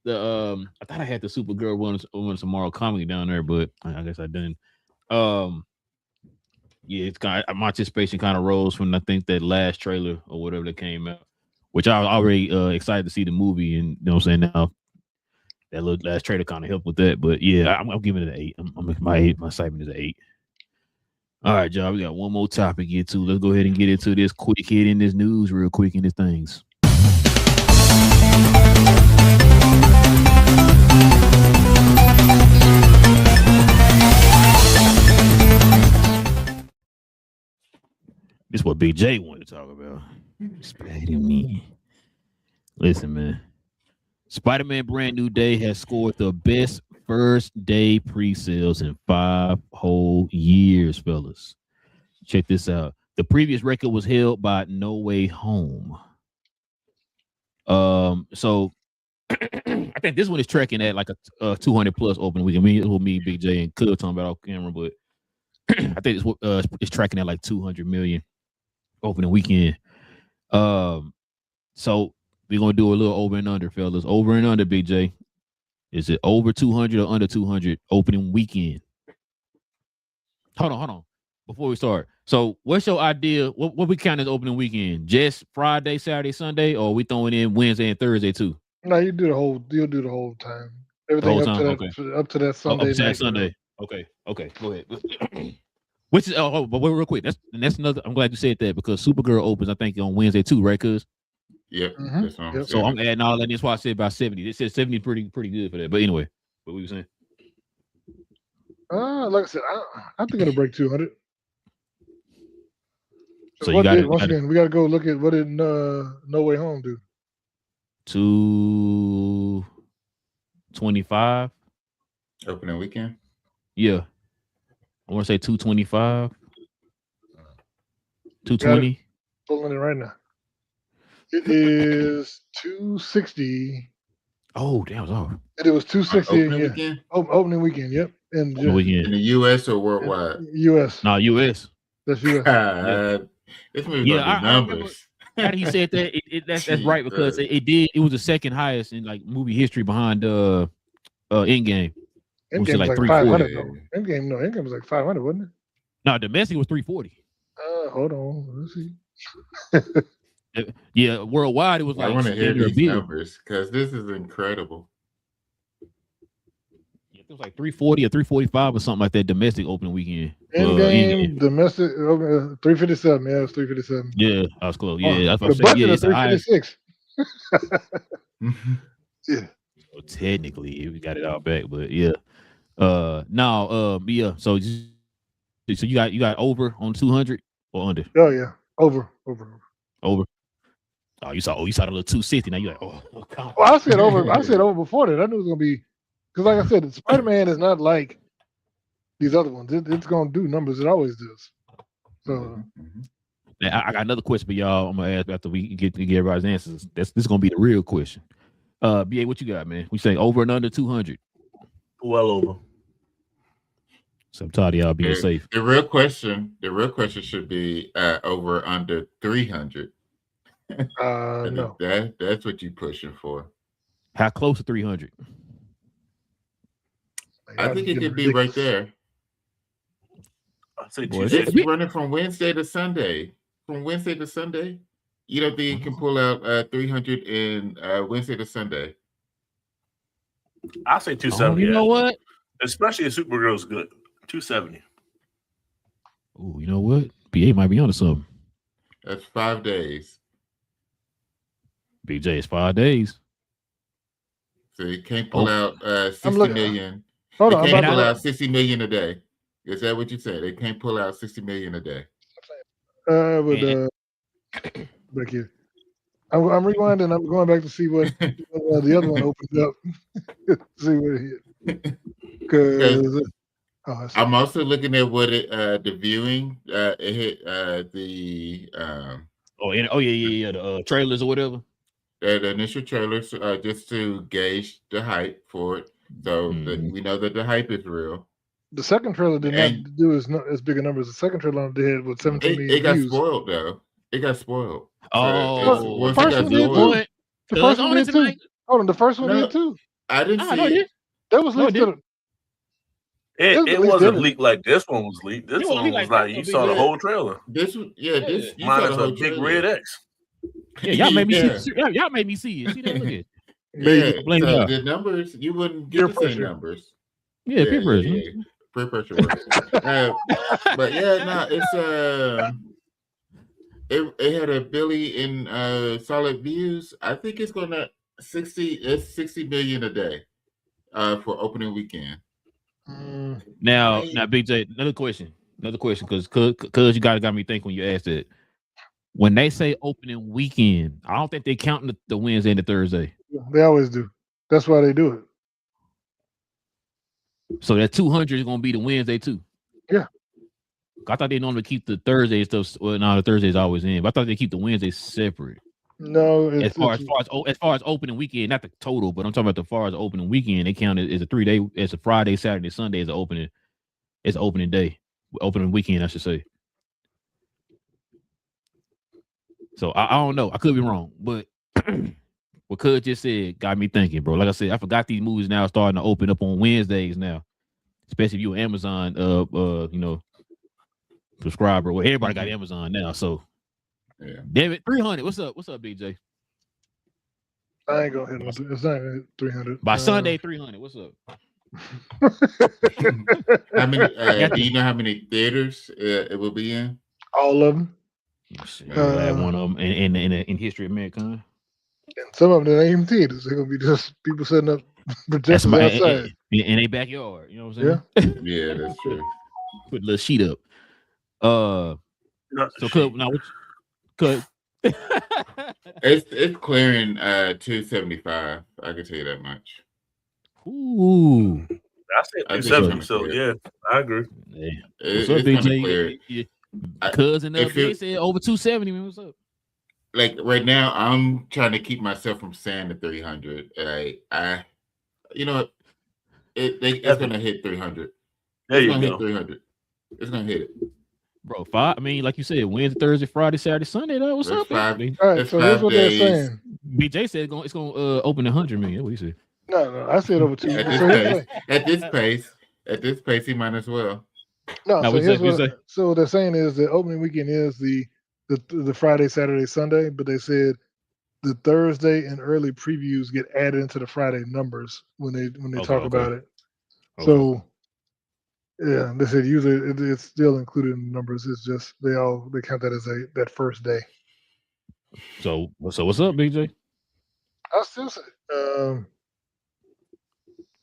I thought I had the Supergirl one tomorrow comedy down there, but I guess I didn't. Yeah, it's kind of, my anticipation kind of rose from I think that last trailer or whatever that came out, which I was already excited to see the movie, and you know what I'm saying. Now that little last trailer kind of helped with that, but yeah, I'm giving it an 8. My excitement is an 8. All right, y'all, we got one more topic to get to. Let's go ahead and get into this quick hit in this news real quick in these things. This is what Big J wanted to talk about. Spider-Man. Listen, man. Spider-Man Brand New Day has scored the best first day pre-sales in 5 whole years, fellas. Check this out. The previous record was held by No Way Home. So I think this one is tracking at like a 200 plus opening weekend. Me, Big J, and Cub talking about off camera, but I think it's tracking at like 200 million opening weekend. So we're gonna do a little over and under, fellas. Over and under, Big J. Is it over 200 or under 200 opening weekend? Hold on. Before we start, so what's your idea? What we count as opening weekend? Just Friday, Saturday, Sunday, or are we throwing in Wednesday and Thursday too? No, you'll do the whole time. Everything whole up time? to that Okay. up to that Sunday night. Sunday. Okay. Go ahead. Which is but wait, real quick. That's another. I'm glad you said that because Supergirl opens, I think, on Wednesday too, right? Cuz. Yep. Mhm. That's what I'm Yep. So I'm adding all that. That's why I said about 70. It says 70 pretty good for that. But anyway, what we were saying. Like I said, I think it'll break 200. So you got it. Once again, we got to go look at what did No Way Home do. 225. opening weekend. Yeah. I want to say 225. 220. Pulling it right now. It is 260. Oh, damn, it was off. It was 260. Opening Yeah. weekend Opening weekend. Yep. And Opening weekend. in the U.S. or worldwide. U.S. No, US. That's U.S. This movie Yeah, got the numbers. After he said that, that's right because it was the second highest in like movie history behind Endgame. Endgame was like 500 though. Endgame was like 500, wasn't it? No, domestic was 340. Hold on. Let's see. Yeah, worldwide it was I like want to hear under a these billion. numbers because this is incredible. It was like 340 or 345 or something like that domestic opening weekend. Endgame domestic 357. Yeah, it was 357. Yeah, I was close. Yeah, that's what the I'm saying. budget Yeah, of it's the highest. 356. Yeah. So technically, we got it all back, but yeah. Yeah. So you got over on 200 or under? Oh yeah, over. Over. Oh, you saw the little 260. Now you're like, oh, God. Well, I said over. I said over before that. I knew it was gonna be because, like I said, Spider-Man is not like these other ones. It's gonna do numbers. It always does. So. Now, I got another question for y'all. I'm gonna ask after we get everybody's answers. This is gonna be the real question. BA, what you got, man? We say over and under 200. Well over. So I'm tired of y'all being safe. The real question should be over or under 300. No. That's what you're pushing for. How close to 300? I think it could be right there. I'd say It's running from Wednesday to Sunday. You don't think you can pull out 300 in Wednesday to Sunday? I'll say 270. You know what? Especially if Supergirl's good. 270. Oh, you know what? BA might be onto something. That's 5 days. BJ, it's 5 days. So you can't pull out 60 million. Hold on. They can't pull out 60 million a day. Is that what you said? They can't pull out 60 million a day. Back here. I'm rewinding. I'm going back to see what the other one opened up. See what it hit. Because I'm also looking at what the viewing it hit the the trailers or whatever. The initial trailers just to gauge the hype for it. So we know that the hype is real. The second trailer did not do as big a numbers. The second trailer did with 17 million it got views. spoiled though. It got spoiled. Oh, the first one did too. The first one did too. Hold on, the first one did too. I didn't see it. That was leaked. It wasn't leaked like this one was leaked. This one was like you saw the whole trailer. This was this minus a big red X. Yeah, y'all made me see. Y'all made me see it. See that? Look at it. So the numbers you wouldn't get the same numbers. Yeah, peer pressure. Peer pressure works. But yeah, no, it's it had a billion in solid views. I think it's gonna 60 million a day for opening weekend. Now, Big J, another question, because you got me thinking when you asked it. When they say opening weekend, I don't think they count the Wednesday and the Thursday. They always do. That's why they do it. So that 200 is gonna be the Wednesday too. Yeah. I thought they normally keep the Thursday stuff. Well, no, the Thursday's always in, but I thought they keep the Wednesday separate. No, as far as opening weekend, not the total, but I'm talking about as far as opening weekend. They count it as a 3 day. It's a Friday, Saturday, Sunday is an opening. It's opening day, opening weekend, I should say. So I don't know. I could be wrong, but what Cud just said got me thinking, bro. Like I said, I forgot these movies now are starting to open up on Wednesdays now, especially if you're an Amazon, subscriber. Well, everybody got Amazon now, so Yeah. David, 300. What's up? What's up, BJ? I ain't gonna hit it. It's not 300. By Sunday, 300. What's up? How many? Do you know how many theaters it will be in? All of them. One of them in history of mankind. And some of them that ain't even theaters. They're gonna be just people setting up projectors outside in their backyard. You know what I'm saying? Yeah, that's true. Put a little sheet up. So Cud, now what? Cud. It's clearing 275. I can tell you that much. Ooh. I said 270. So yeah, I agree. Yeah. It's What's up, BJ? Cousin up there said over 270. Man, what's up? Like right now, I'm trying to keep myself from saying the 300. You know what? It's gonna hit 300. There you go. Hit 300. It's gonna hit it, bro. I mean, like you said, Wednesday, Thursday, Friday, Saturday, Sunday. Though, what's up, baby? All right, so here's what they're saying. BJ said it's gonna open 100 million. What he said? No, I said over 2. At this pace, he might as well. No, so what they're saying is the opening weekend is the Friday, Saturday, Sunday, but they said the Thursday and early previews get added into the Friday numbers when they talk about it. Okay. So yeah, they said usually it's still included in the numbers. It's just they count that as that first day. So what's up, BJ? I still say.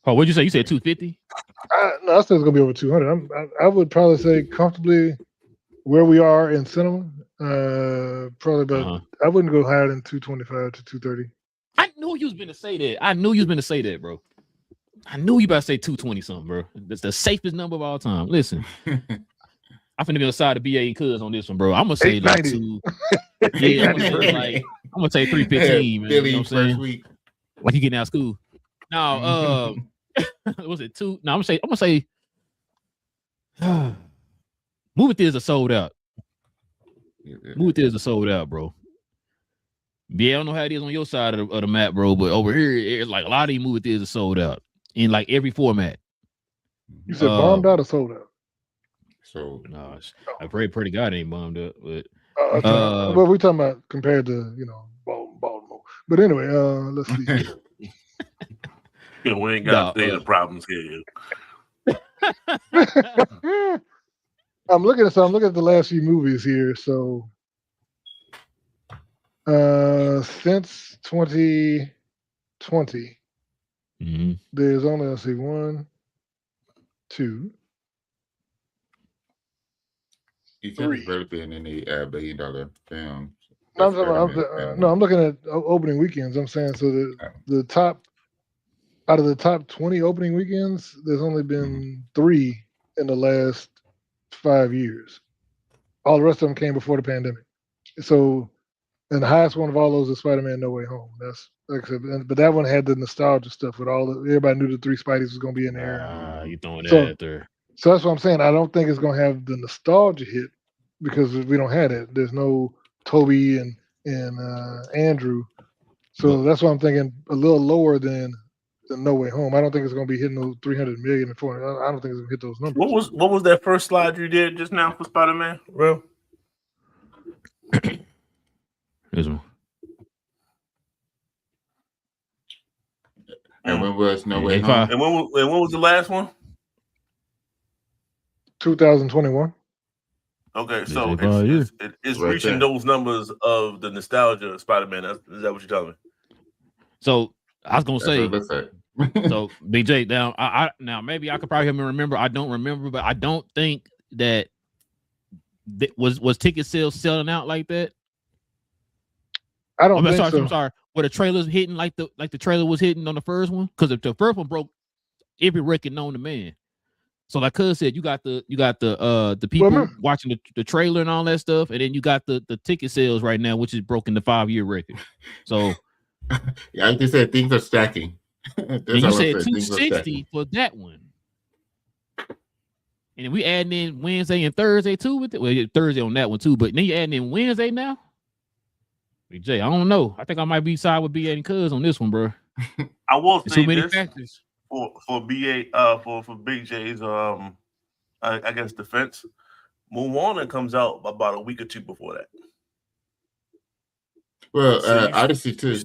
What'd you say? You said 250? No, I said it's gonna be over 200. I would probably say comfortably where we are in cinema. Probably about. I wouldn't go higher than 225 to 230. I knew you was gonna say that. Bro. I knew you about to say 220 something, bro. That's the safest number of all time. Listen, I'm finna be on the side of BA and Cuz on this one, bro. I'm gonna say like 2. Yeah, I'm gonna say 315, man. Billy, you know what I'm saying? Week. Like you getting out of school. No, was it 2? No, I'm gonna say movie theaters are sold out. Movie theaters are sold out, bro. Yeah, I don't know how it is on your side of the map, bro, but over here, it's like a lot of these movie theaters are sold out in like every format. You said bombed out or sold out? So no, I pray to God it ain't bombed up, but well, we're talking about compared to Baltimore. But anyway, let's see. We ain't got theater problems here. I'm looking at the last few movies here. So since 2020, there's only, let's see, 1, 2, you said it's better than any $1 billion film. I'm looking at opening weekends. I'm saying so the top out of the top 20 opening weekends, there's only been 3 in the last 5 years. All the rest of them came before the pandemic. So, and the highest one of all those is Spider-Man: No Way Home. That's like I said, but that one had the nostalgia stuff with everybody knew the 3 Spideys was gonna be in there. You throwing that out there? So that's what I'm saying. I don't think it's gonna have the nostalgia hit because we don't have it. There's no Toby and Andrew. So that's why I'm thinking a little lower than No Way Home. I don't think it's going to be hitting those 300 million and 400. I don't think it's going to hit those numbers. What was that first slide you did just now for Spider-Man? Real? This one. And when was No Way Home? And when was the last one? 2021. Okay, so it's reaching those numbers of the nostalgia of Spider-Man. Is that what you're telling me? So I was gonna say. So BJ, now maybe I could probably remember. I don't remember, but I don't think that was ticket sales selling out like that. I don't think so. I'm sorry. Were the trailers hitting like the trailer was hitting on the first one? Because the first one broke every record known to man. So like Cuz said, you got the people remember- watching the trailer and all that stuff, and then you got the ticket sales right now, which is broken the 5-year record. So Yeah, like they said, things are stacking. and you said 260 for that one. And we adding in Wednesday and Thursday too with it. Well, Thursday on that one too, but then you adding in Wednesday now. Hey, Jay, I don't know. I think I might be side with BA and Cuz on this one, bro. I will There's say too many this factors. for BA for Big J's I guess defense. Moana comes out about a week or two before that. Well, So Odyssey too.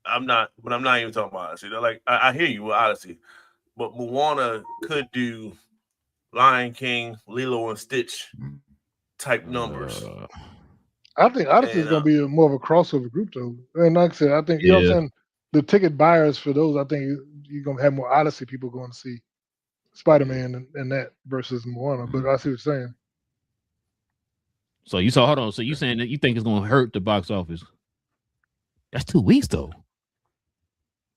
I'm not even talking about Odyssey. They're like, I hear you with Odyssey, but Moana could do Lion King, Lilo and Stitch type numbers. I think Odyssey is going to be more of a crossover group, though. And like I said, I think, you know what I'm saying? The ticket buyers for those, I think you're going to have more Odyssey people going to see Spider-Man and that versus Moana. But I see what you're saying. So hold on. So you saying that you think it's going to hurt the box office? That's 2 weeks, though.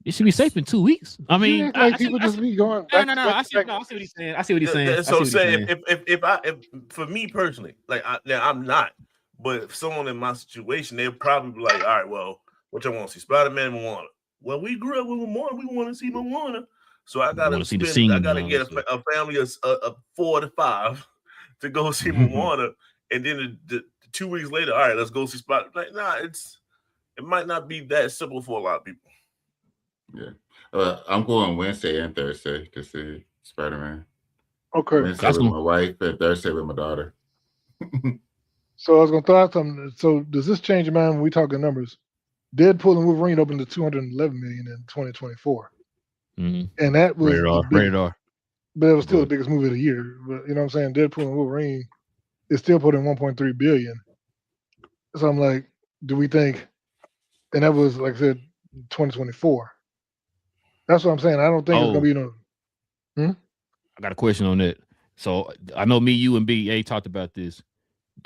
It should be safe in 2 weeks. I mean, people just be going. No. I see what he's saying. I see what he's saying. So saying if for me personally, like now I'm not, but if someone in my situation, they'll probably be like, all right, well, what y'all want to see? Spider-Man, Moana. Well, we grew up with Moana. We want to see Moana. So I gotta get a family of 4 to 5 to go see Moana, and then the 2 weeks later, all right, let's go see Spider. Like, nah, it might not be that simple for a lot of people. Yeah, I'm going Wednesday and Thursday to see Spider-Man. Okay, Wednesday with my wife and Thursday with my daughter. So I was gonna throw out something. So does this change your mind when we talking numbers? Deadpool and Wolverine opened to 211 million in 2024, and that was rated R. But it was still the biggest movie of the year. But you know what I'm saying? Deadpool and Wolverine is still put in 1.3 billion. So I'm like, do we think? And that was like I said, 2024. That's what I'm saying. I don't think it's gonna be I got a question on that. So I know me, you, and BA talked about this.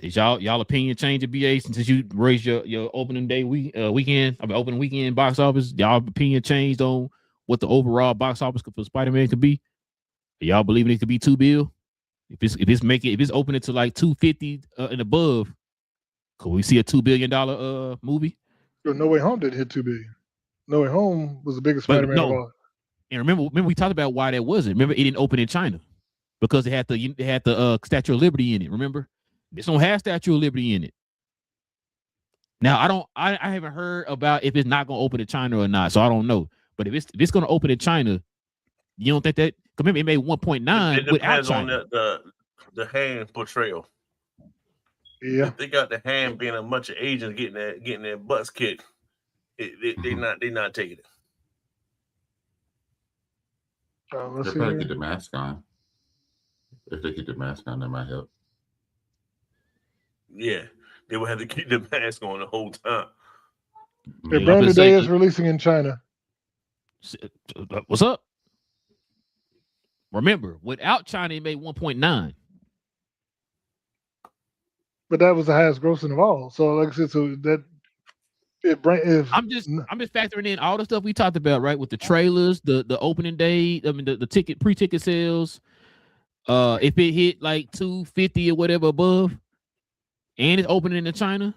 Is y'all opinion change at BA since you raised your opening day opening weekend box office? Y'all opinion changed on what the overall box office for Spider-Man could be? Are y'all believing it could be $2 billion? If it's opening to like 250 and above, could we see a $2 billion movie? No Way Home didn't hit 2 billion. No Way Home was the biggest Spider-Man of all. And remember we talked about why that wasn't. Remember, it didn't open in China because it had the Statue of Liberty in it. Remember, this don't have Statue of Liberty in it. Now I haven't heard about if it's not gonna open in China or not, so I don't know. But if it's gonna open in China, you don't think that? Remember, it made 1.9 without China. On the hand portrayal. Yeah, if they got the hand being a bunch of Asians getting their butts kicked. They not taking it. They'll probably get the mask on. If they keep the mask on, that might help. Yeah, they will have to keep the mask on the whole time. Brand New Day is releasing in China. What's up? Remember, without China, it made 1.9. But that was the highest grossing of all. So, like I said, I'm just factoring in all the stuff we talked about, right? With the trailers, the opening day, I mean the pre-ticket sales. If it hit like 250 or whatever above, and it's opening in China.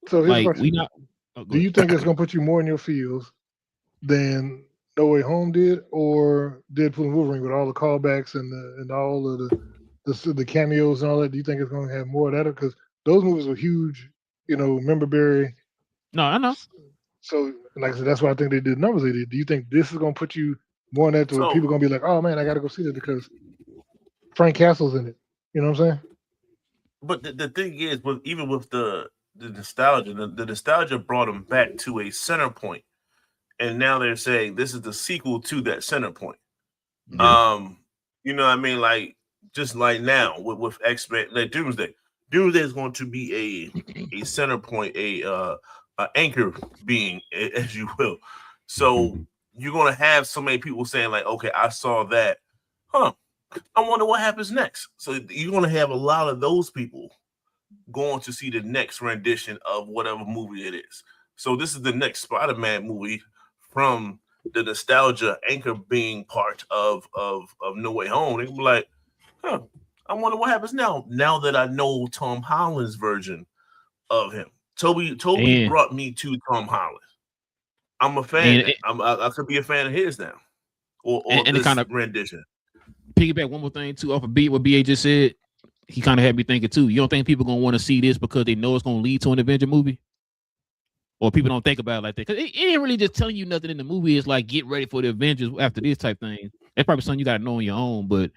So here's like, do you think it's gonna put you more in your feels than No Way Home did, or Deadpool and Wolverine with all the callbacks and all of the cameos and all that? Do you think it's gonna have more of that? Because those movies were huge, memorabilia. No, I know. So, like I said, that's why I think they did numbers they did. Do you think this is gonna put you more in that to where people are gonna be like, oh man, I gotta go see this because Frank Castle's in it? You know what I'm saying? But the thing is, even with the nostalgia, the nostalgia brought them back to a center point, and now they're saying this is the sequel to that center point. Yeah. You know what I mean? Like just like now with X-Men, like Doomsday is going to be a center point, a anchor being, as you will. So you're going to have so many people saying like, okay, I saw that. I wonder what happens next. So you're going to have a lot of those people going to see the next rendition of whatever movie it is. So this is the next Spider-Man movie from the nostalgia anchor being part of No Way Home, they can be like, huh, I wonder what happens now that I know Tom Holland's version of him. Toby brought me to Tom Holland. I'm a fan. I could be a fan of his now, or this kind of rendition. Piggyback one more thing too off of what BA just said. He kind of had me thinking too. You don't think people gonna want to see this because they know it's gonna lead to an Avenger movie, or people don't think about it like that? Because it ain't really just telling you nothing in the movie. It's like get ready for the Avengers after this type thing. That's probably something you gotta know on your own. But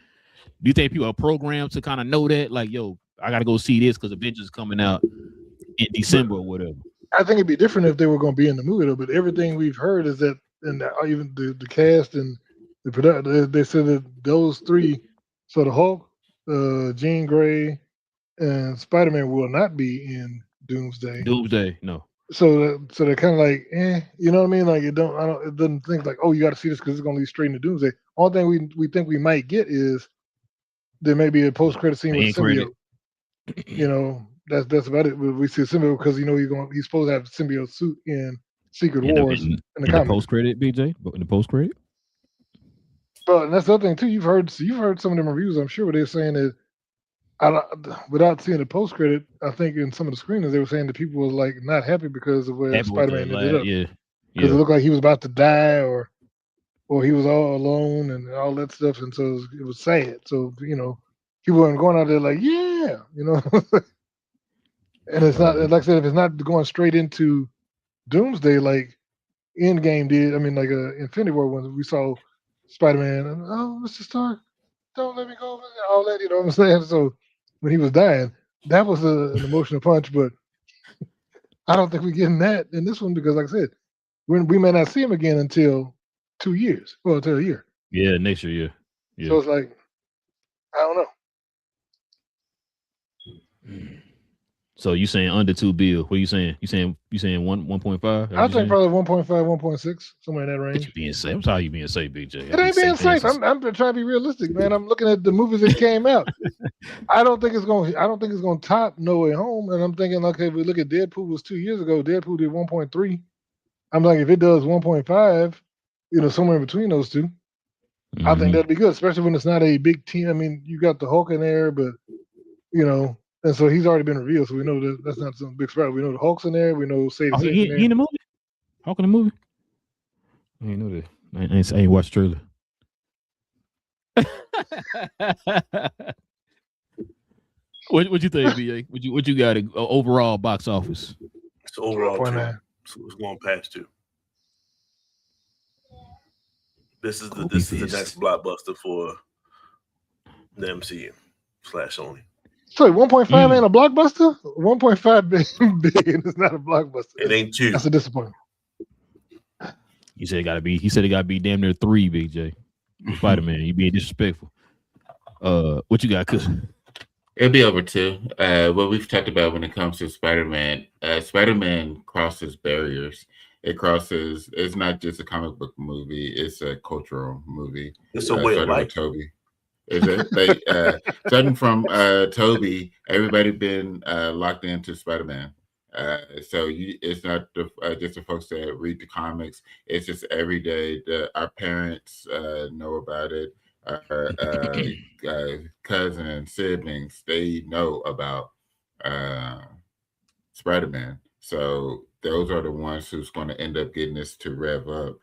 do you think people are programmed to kind of know that? Like, yo, I gotta go see this because Avengers is coming out in December or whatever. I think it'd be different if they were going to be in the movie, though. But everything we've heard is that, and even the cast and the production, they said that those three, so the Hulk, Jean Grey, and Spider-Man will not be in Doomsday. No. So they're kind of like, you know what I mean? Like it doesn't think like, oh, you got to see this because it's going to lead straight into Doomsday. All thing we think we might get is there may be a post-credit scene with symbiote. You know, that's about it. We see a symbiote because he's supposed to have a symbiote suit in Secret Wars in the comics. Post-credit, BJ, in the post-credit. But and that's the other thing too. You've heard some of them reviews, I'm sure, where they're saying that without seeing the post-credit, I think in some of the screeners they were saying that people were like not happy because of where Spider-Man ended up. Yeah, because it looked like he was about to die or he was all alone and all that stuff, and so it was sad. So people weren't going out there like, and it's not like I said, if it's not going straight into Doomsday like Endgame did. I mean, like Infinity War when we saw Spider-Man and Mr. Stark, don't let me go, all that. You know what I'm saying? So when he was dying, that was an emotional punch. But I don't think we're getting that in this one because, like I said, we may not see him again until 2 years. Well, until a year. Yeah, next year. Yeah. So it's like, I don't know. So you saying under $2 billion? What are you saying? You saying 1.5? I think probably 1.5, 1.6, somewhere in that range. You being safe? I'm sorry you being safe, BJ. It ain't being safe. I'm trying to be realistic, man. I'm looking at the movies that came out. I don't think it's going to top No Way Home. And I'm thinking, okay, if we look at Deadpool was 2 years ago. Deadpool did 1.3. I'm like, if it does 1.5, somewhere in between those two, I think that'd be good, especially when it's not a big team. I mean, you got the Hulk in there, but and so he's already been revealed, so we know that's not some big surprise. We know the Hulk's in there. We know Sadie he in the movie? Hulk in the movie? I didn't know that. I ain't watched the trailer. What you think, BA? What you got overall box office? It's overall 2. So it's going past 2. This is the next blockbuster for the MCU /Sony. So 1.5 ain't a blockbuster? 1.5 billion is not a blockbuster. It ain't 2. That's a disappointment. He said it gotta be damn near 3, BJ. Spider-Man, you being disrespectful. What you got, cuz? It'll be over 2. What we've talked about when it comes to Spider-Man, Spider-Man crosses barriers. It's not just a comic book movie, it's a cultural movie. It's a way of life. Toby. Is it like starting from Toby? Everybody been locked into Spider-Man, so it's not just the folks that read the comics. It's just every day. Our parents know about it. Our cousins, siblings, they know about Spider-Man. So those are the ones who's going to end up getting this to rev up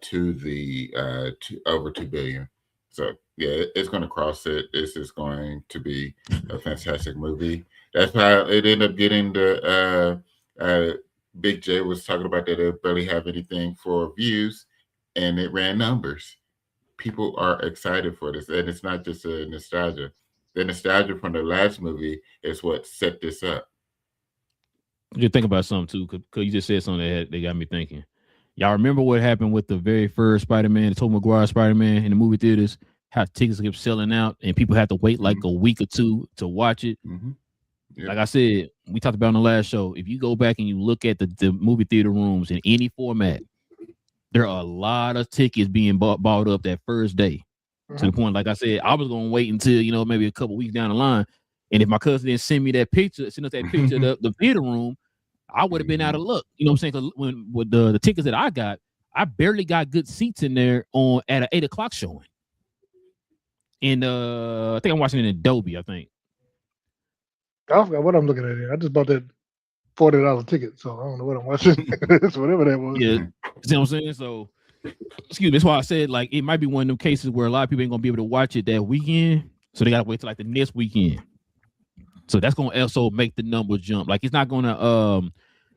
to over 2 billion. So yeah, it's going to cross it. This is going to be a fantastic movie. That's how it ended up getting the Big J was talking about that it barely have anything for views, and it ran numbers. People are excited for this, and it's not just a nostalgia. The nostalgia from the last movie is what set this up. You think about something too, because you just said something that got me thinking. Y'all remember what happened with the very first Spider-Man, the Tobey Maguire Spider-Man in the movie theaters? How tickets kept selling out and people had to wait like a week or 2 to watch it. Mm-hmm. Yep. Like I said, we talked about on the last show, if you go back and you look at the movie theater rooms in any format, there are a lot of tickets being bought up that first day. Mm-hmm. To the point, like I said, I was going to wait until, maybe a couple weeks down the line. And if my cousin didn't send us that picture of the theater room, I would have been out of luck. You know what I'm saying? Because when with the tickets that I got I barely got good seats in there at an 8 o'clock showing. And I think I'm watching it in Adobe, I think. I forgot what I'm looking at here. I just bought that $40 ticket, so I don't know what I'm watching. It's whatever that was. Yeah, see what I'm saying? So, excuse me. That's why I said like it might be one of them cases where a lot of people ain't gonna be able to watch it that weekend, so they gotta wait till like the next weekend. So that's gonna also make the numbers jump. Like it's not gonna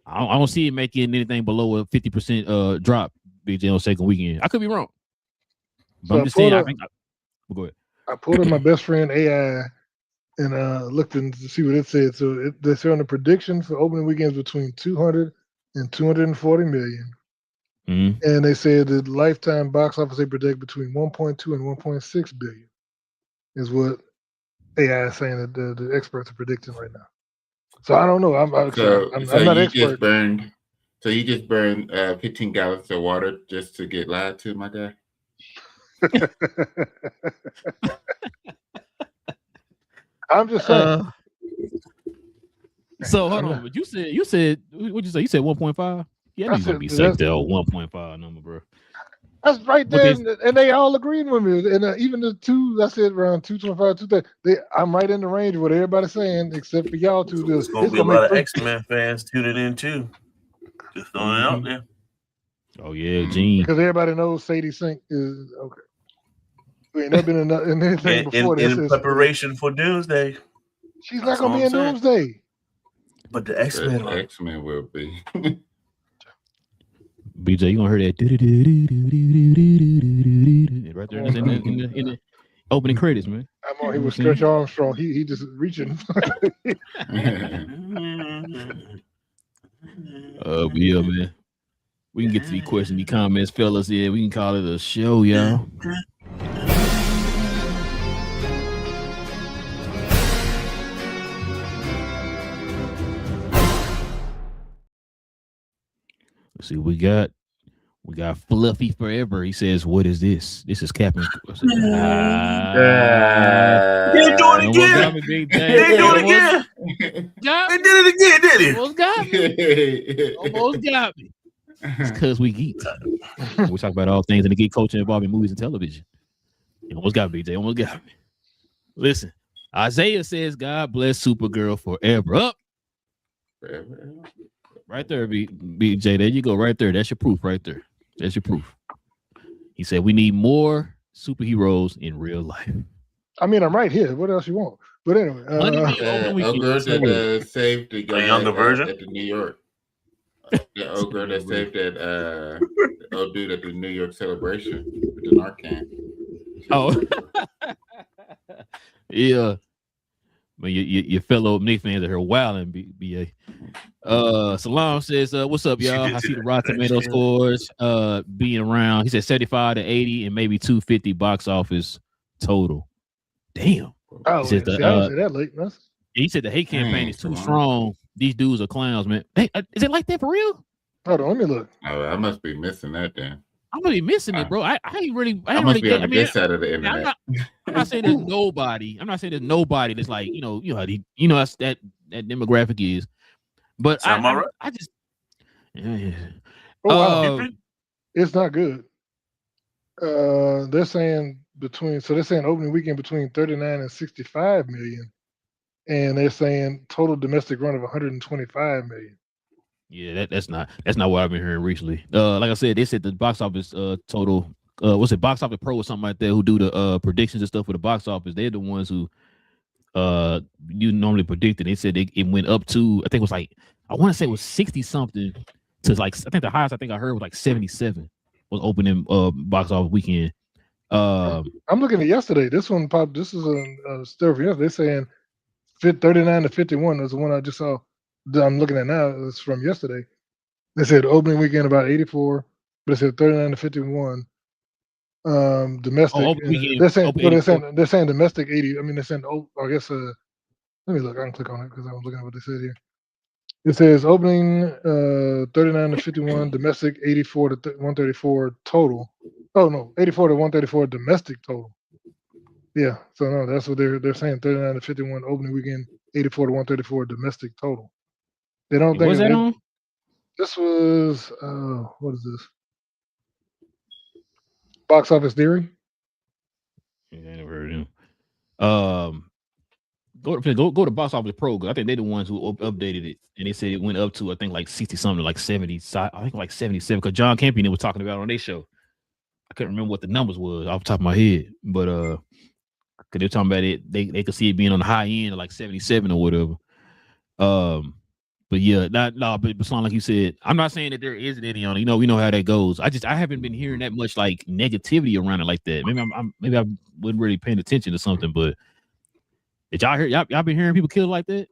I don't see it making anything below a 50% drop. BJ on second weekend. I could be wrong, but So I'm just saying. Go ahead. I pulled in my best friend AI and looked in to see what it said. So they're showing the prediction for opening weekends between 200 and 240 million. Mm-hmm. And they said the lifetime box office they predict between 1.2 and 1.6 billion is what AI is saying that the experts are predicting right now. So I don't know. I'm not expert. You just burned 15 gallons of water just to get lied to, my guy. I'm just saying. So hold on, but you said what'd you say? You said 1.5? Yeah, he's gonna be safe there 1.5 number, bro. That's right there, and they all agreeing with me. And even the two, I said around 225, 230. I'm right in the range of what everybody's saying, except for y'all two. It's gonna be a lot of X-Men fans tuning in too. Just throwing it out there. Oh yeah, Gene. Because everybody knows Sadie Sink is okay. We ain't never been in anything before this. In preparation for Doomsday. She's not gonna be in Doomsday. But the X-Men will be. BJ, you gonna hear that right there in the opening credits, man. I'm on. He was Stretch Armstrong. He just reaching. Yeah, man. We can get to the questions, the comments, fellas. Yeah, we can call it a show, y'all. Let's see what we got. We got Fluffy Forever. He says, "What is this? This is Captain." They do it again. They do it again. They did it again, did he? Almost got me. Almost got me. It's because we geek. We talk about all things in the geek culture involving movies and television. You almost got me, BJ. Almost got me. Listen, Isaiah says, "God bless Supergirl forever." Up. Right there, BJ. There you go. Right there. That's your proof. Right there. That's your proof. He said we need more superheroes in real life. I mean, I'm right here. What else you want? But anyway, ogre that saved the guy younger version at the New York. The ogre that saved that old dude at the New York celebration with the Narcan. Oh, yeah. But your fellow Knicks fans are here wilding, BA. Salam says, "What's up, y'all? I see the Rotten Tomato scores being around." He said 75 to 80 and maybe 250 box office total. Damn. Oh, he said I didn't say that late. He said the hate campaign is too strong. These dudes are clowns, man. Hey, is it like that for real? Hold on, let me look. Oh, I must be missing that then. I'm really missing it, bro. I ain't really. I must be on this side of the internet. I'm not saying there's nobody. I'm not saying there's nobody that's like how that demographic is. But I just. Yeah. Oh, wow. It's not good. They're saying opening weekend between 39 and 65 million, and they're saying total domestic run of 125 million. Yeah, that's not what I've been hearing recently. Like I said, they said the box office total. What's it? Box Office Pro or something like that, who do the predictions and stuff for the box office. They're the ones who you normally predicted. They said it went up to, I think it was like, I want to say it was 60 something to like, I think the highest I think I heard was like 77 was opening box office weekend. I'm looking at yesterday. This one popped. This is a still for yesterday. They're saying 39 to 51 is the one I just saw. That I'm looking at now. It's from yesterday. They said opening weekend about 84, but it said 39 to 51. Domestic. They're saying domestic 80. I mean, they're saying I guess. Let me look. I can click on it because I was looking at what they said here. It says opening 39 to 51, domestic 84 to 134 total. Oh no, 84 to 134 domestic total. Yeah, so no, that's what they're saying. 39 to 51 opening weekend, 84 to 134 domestic total. They don't think. Was that on? This was what is this? Box Office Theory. Yeah, I never heard of them. Go to Box Office Pro. I think they're the ones who updated it, and they said it went up to I think like 60 something, like 70. I think like 77. Because John Campion was talking about it on their show. I couldn't remember what the numbers was off the top of my head, but because they're talking about it, they could see it being on the high end of like 77 or whatever. But yeah, but Baslan, like you said, I'm not saying that there isn't any on it. You know, we know how that goes. I haven't been hearing that much like negativity around it like that. Maybe I wasn't really paying attention to something, but did y'all hear y'all been hearing people killed like that?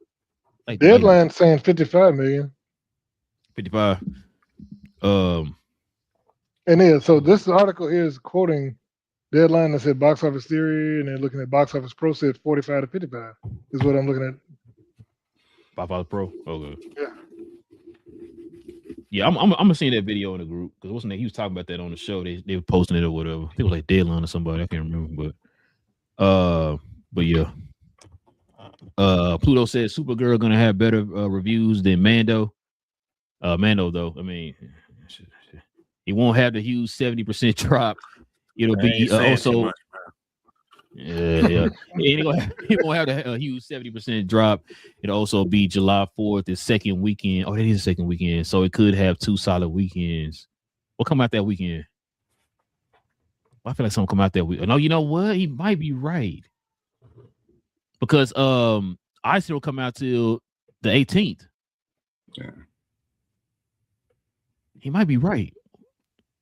Like Deadline saying 55 million. 55. And yeah, so this article is quoting Deadline that said Box Office Theory, and they're looking at Box Office Pro said 45 to 55 is what I'm looking at. Box Office Pro. Okay. Yeah. Yeah, I'm gonna see that video in the group because wasn't he was talking about that on the show. They were posting it or whatever. I think it was like Deadline or somebody. I can't remember, but yeah. Pluto says Supergirl gonna have better reviews than Mando. Mando though, I mean, he won't have the huge 70% drop. It'll be also. Yeah. He won't have the huge 70% drop. It'll also be July 4th, the second weekend. Oh, that is the second weekend, so it could have 2 solid weekends. What come out that weekend? I feel like something come out that week. No, you know what? He might be right because Ice will come out till the 18th. Yeah, he might be right.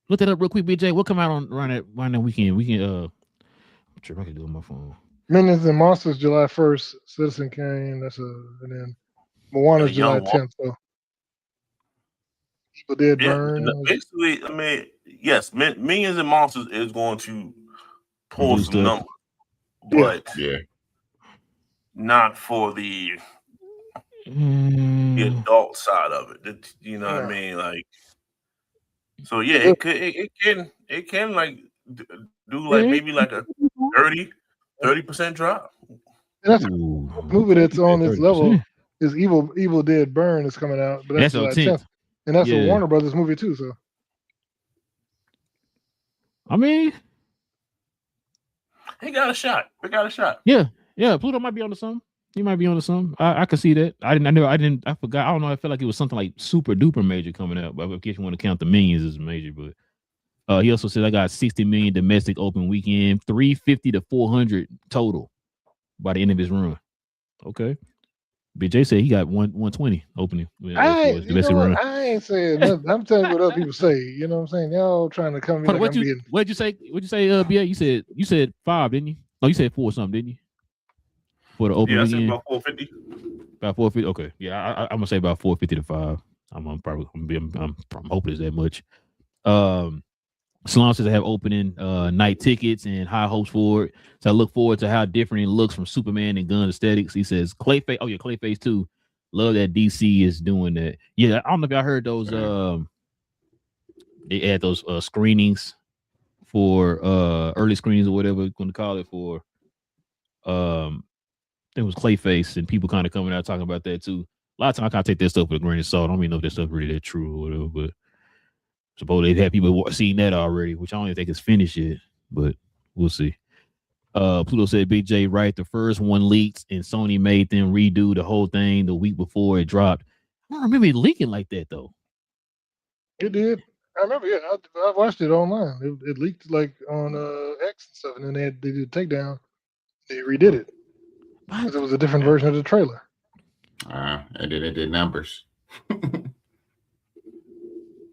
Look that up real quick, BJ. What come out on around that weekend? I'm sure if I can do it on my phone. Minions and Monsters July 1st. Citizen Kane. And then Moana's July 10th. So Evil Dead Burn. Basically, I mean, yes, Minions and Monsters is going to pull some numbers, but not for the adult side of it. You know what I mean? Like, so yeah, it can like do like maybe like a 30% drop. And that's a movie that's on this level is Evil Dead Burn is coming out, but that's July 10th. And that's a Warner Brothers movie too. So I mean, he got a shot. Yeah. Pluto might be on to something. He might be on to something. I can see that. I forgot. I don't know. I feel like it was something like super duper major coming out. But I guess you want to count the Minions as major. But he also said I got 60 million domestic open weekend, 350 to 400 total by the end of his run. Okay. BJ said he got 120 opening. I ain't saying nothing. I'm telling you what other people say. You know what I'm saying? Y'all trying to come in. What'd you say? BA? You said 5, didn't you? No, you said 4 something, didn't you? For the opening weekend. About 450. About 450. Okay. Yeah, I'm gonna say about 450 to 5. I'm hoping it's that much. Salon says I have opening night tickets and high hopes for it. So I look forward to how different it looks from Superman and gun aesthetics. He says Clayface. Oh yeah, Clayface too. Love that DC is doing that. Yeah, I don't know if y'all heard those. They had those screenings for early screenings or whatever we're going to call it for. It was Clayface and people kind of coming out talking about that too. A lot of times I kind of take that stuff with a grain of salt. I don't even know if that stuff really that true or whatever, but suppose they've had people seen that already, which I don't even think it's finished yet, but we'll see. Pluto said Big J right. The first one leaked and Sony made them redo the whole thing the week before it dropped. I don't remember it leaking like that though. It did. I remember. Yeah, I watched it online. It leaked like on X and stuff, and then they did a takedown. They redid it because it was a different version of the trailer. And then it did numbers.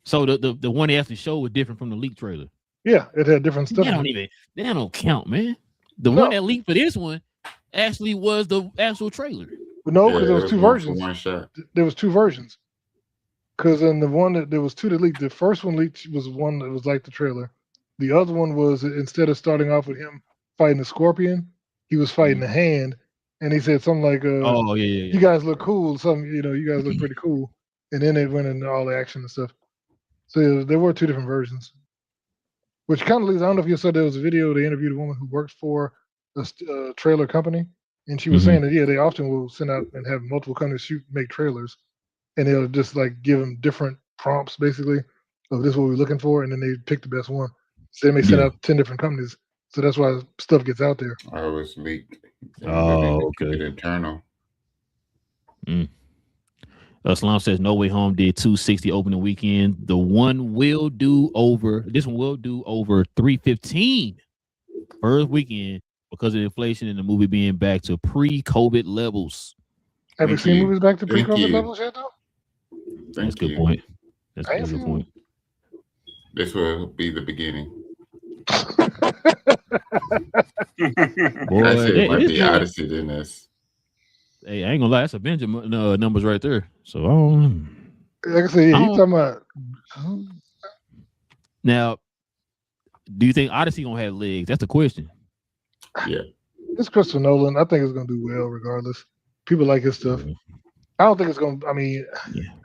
So the one they actually showed was different from the leak trailer. Yeah, it had different stuff. That don't count, man. The one that leaked for this one actually was the actual trailer. But no, because there was 2 versions. One shot. There was 2 versions. Because in the one there was 2 that leaked. The first one leaked was one that was like the trailer. The other one was instead of starting off with him fighting the Scorpion, he was fighting the Hand, and he said something like, you guys look cool." You guys look pretty cool. And then they went into all the action and stuff. So there were 2 different versions, which kind of leads. I don't know if you saw there was a video. They interviewed a woman who works for a trailer company, and she was saying that they often will send out and have multiple companies make trailers, and they'll just like give them different prompts basically of this is what we're looking for, and then they pick the best one. So they may send out 10 different companies. So that's why stuff gets out there. I always leak. Oh, Keep okay. it internal. Salam says No Way Home did 260 opening weekend. The one will do over. This one will do over 315 first weekend because of inflation and the movie being back to pre-COVID levels. Have you seen movies back to pre-COVID levels yet, though? That's a good point. That's a good point. This will be the beginning. Boy, I said it might be Odyssey than this. Hey, I ain't gonna lie, that's Avenger numbers right there. So I don't. Like I said, yeah, you talking about. Now, do you think Odyssey gonna have legs? That's the question. Yeah, it's Christopher Nolan. I think it's gonna do well regardless. People like his stuff. I don't think it's gonna. I mean,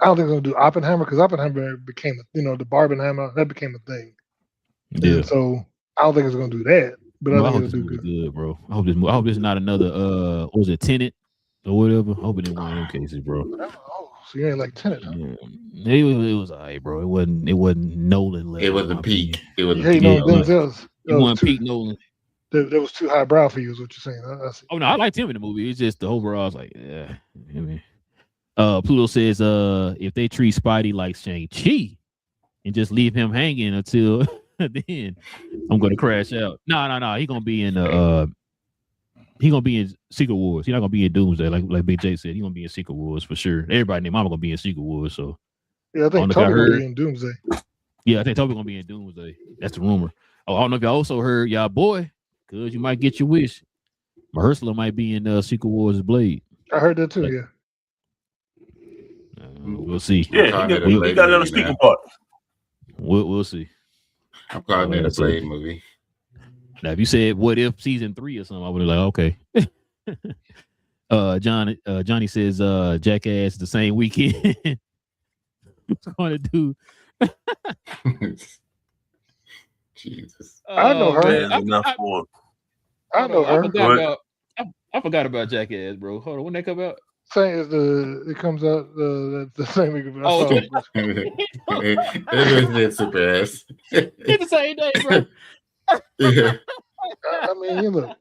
I don't think it's gonna do Oppenheimer because Oppenheimer became, the Barbenheimer that became a thing. Yeah. And so I don't think it's gonna do that. But I think it'll do good, bro. I hope this is not another what was it, Tenet or whatever. I hope it ain't one of them cases, bro. Oh, so you ain't like Tenet, huh? Yeah. It was all right, bro. It wasn't Nolan level. It wasn't peak. It was it wasn't peak Nolan. That was too highbrow for you, is what you're saying. I see. Oh no, I liked him in the movie. It's just the overall. I was like, yeah. I mean, Pluto says, if they treat Spidey like Shang-Chi and just leave him hanging until then, I'm gonna crash out. No. He gonna be in Secret Wars. He's not gonna be in Doomsday, like Big J said. He gonna be in Secret Wars for sure. Everybody named Mama gonna be in Secret Wars. So yeah, I think Toby gonna be in Doomsday. Yeah, I think Toby gonna be in Doomsday. That's the rumor. Oh, I don't know if y'all also heard y'all boy, cause you might get your wish. Mahershala might be in Secret Wars Blade. I heard that too. Yeah. We'll see. Yeah, he got another speaking part. We'll see. I'm calling it a Blade movie. Now, if you said "What If" season 3 or something, I would have like, okay. Johnny says, "Jackass the same weekend." What's going to do? Jesus, I know her. I know her. I forgot about Jackass, bro. Hold on, when that come out? Same as it comes out the same week. Oh, okay. It was super ass. It's the same day, bro. Yeah. I mean, you look.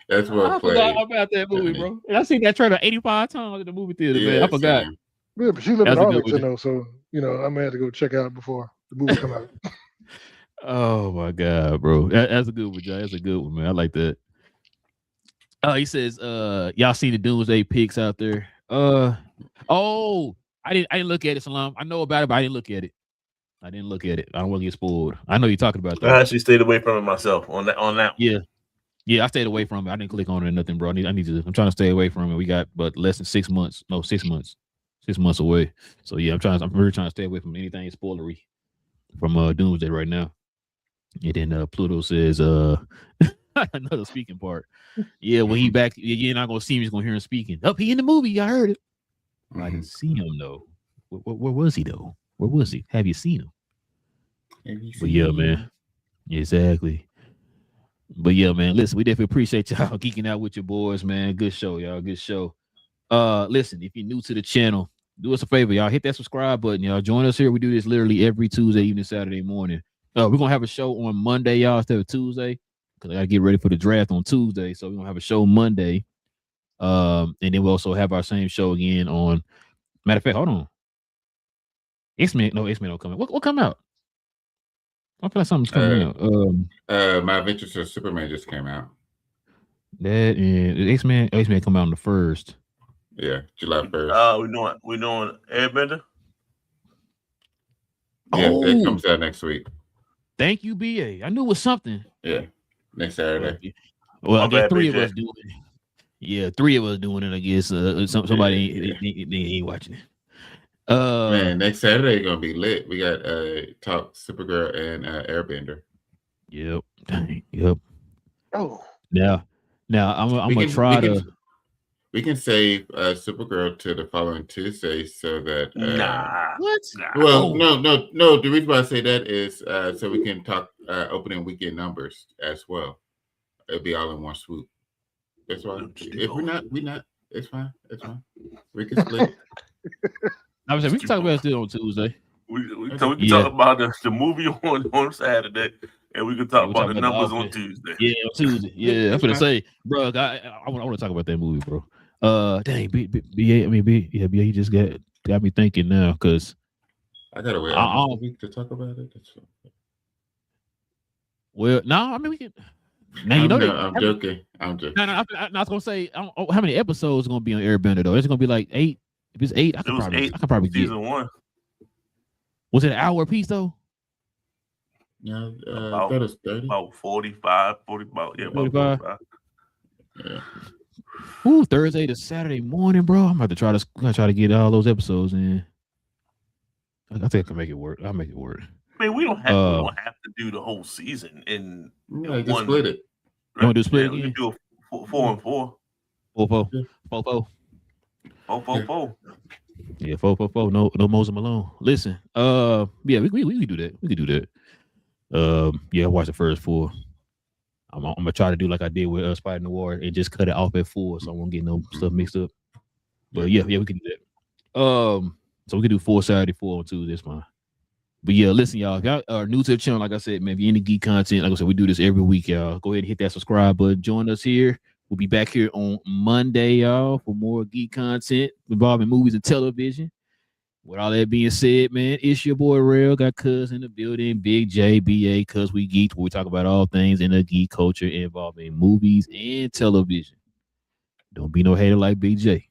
That's what I forgot about that movie, bro. And I seen that trailer 85 times in the movie theater, man. I forgot. Yeah, but she lived in Arlington, though, so I may have to go check out before the movie come out. Oh my God, bro. That's a good one, John. That's a good one, man. I like that. He says, y'all see the Doomsday pics out there. I didn't look at it, Salam. I know about it, but I didn't look at it. I don't want to get spoiled. I know you're talking about that. I actually stayed away from it myself on that. Yeah, I stayed away from it. I didn't click on it or nothing, bro. I'm trying to stay away from it. We got but less than 6 months. No, 6 months. 6 months away. So yeah, I'm really trying to stay away from anything spoilery from Doomsday right now. And then Pluto says another speaking part. Yeah, when he back, you're not gonna see him, you're gonna hear him speaking. He in the movie, I heard it. I didn't see him though. Where was he though? Where was he? Have you seen him? But yeah, man. Exactly. But yeah, man. Listen, we definitely appreciate y'all geeking out with your boys, man. Good show, y'all. Good show. Listen, if you're new to the channel, do us a favor, y'all. Hit that subscribe button, y'all. Join us here. We do this literally every Tuesday evening, Saturday morning. We're gonna have a show on Monday, y'all, instead of Tuesday. Because I gotta get ready for the draft on Tuesday. So we're gonna have a show Monday. And then we'll also have our same show again on matter of fact, hold on. X-Men don't come out. What come out? I feel like something's coming out. My Adventures of Superman just came out. That and X-Men come out on the 1st. Yeah, July 1st. We're doing Airbender. Yeah, it comes out next week. Thank you, BA. I knew it was something. Yeah, next Saturday. Well, I guess 3 of us doing it. Yeah, 3 of us doing it. I guess somebody ain't watching it. Man, next Saturday gonna be lit. We got Talk Supergirl and Airbender. Yep. Dang. Yep. Oh. Now I'm gonna try to. We can save Supergirl to the following Tuesday so that. What? Well, no. The reason why I say that is so we can talk opening weekend numbers as well. It'll be all in one swoop. That's why. If we're not. It's fine. We can split. I was saying we can talk about it still on Tuesday. We can talk about the movie on Saturday, And we could talk we'll about the numbers on offense. Tuesday. Yeah, on Tuesday. Yeah, I'm gonna say, bro, I want to talk about that movie, bro. Dang, BA, he just got me thinking now because I gotta wait almost a week to talk about it. Well, no, I mean we can. Now you know I'm joking. I'm joking. No, I was gonna say, I don't know how many episodes are gonna be on Airbender though. It's gonna be like 8. If it's 8, I could probably get. Season 1. Was it an hour piece though? Yeah, that is 30. About 45, 40, about 45. Yeah. Ooh, Thursday to Saturday morning, bro. I'm about to try to get all those episodes in. I think I can make it work. I'll make it work. I mean, we don't have to do the whole season in just split it. Right? You want to do split again? We can do a 4 and 4. 4-4. 4. Yeah, 4. No Moses Malone. Listen, yeah, we can do that. We can do that. Yeah, I watched the first 4. I'm gonna try to do like I did with Spider Noir and just cut it off at 4, so I won't get no stuff mixed up. But yeah, we can do that. So we can do 4 Saturday, 4 on Tuesday. That's fine. But yeah, listen, y'all. If y'all are new to the channel, like I said, man, if you're into geek content, like I said, we do this every week, y'all. Go ahead and hit that subscribe button. Join us here. We'll be back here on Monday, y'all, for more geek content involving movies and television. With all that being said, man, it's your boy Rail. Got Cuz in the building, Big J, BA, Cuz we geeked, where we talk about all things in the geek culture involving movies and television. Don't be no hater like Big J.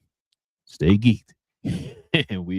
Stay geeked. And we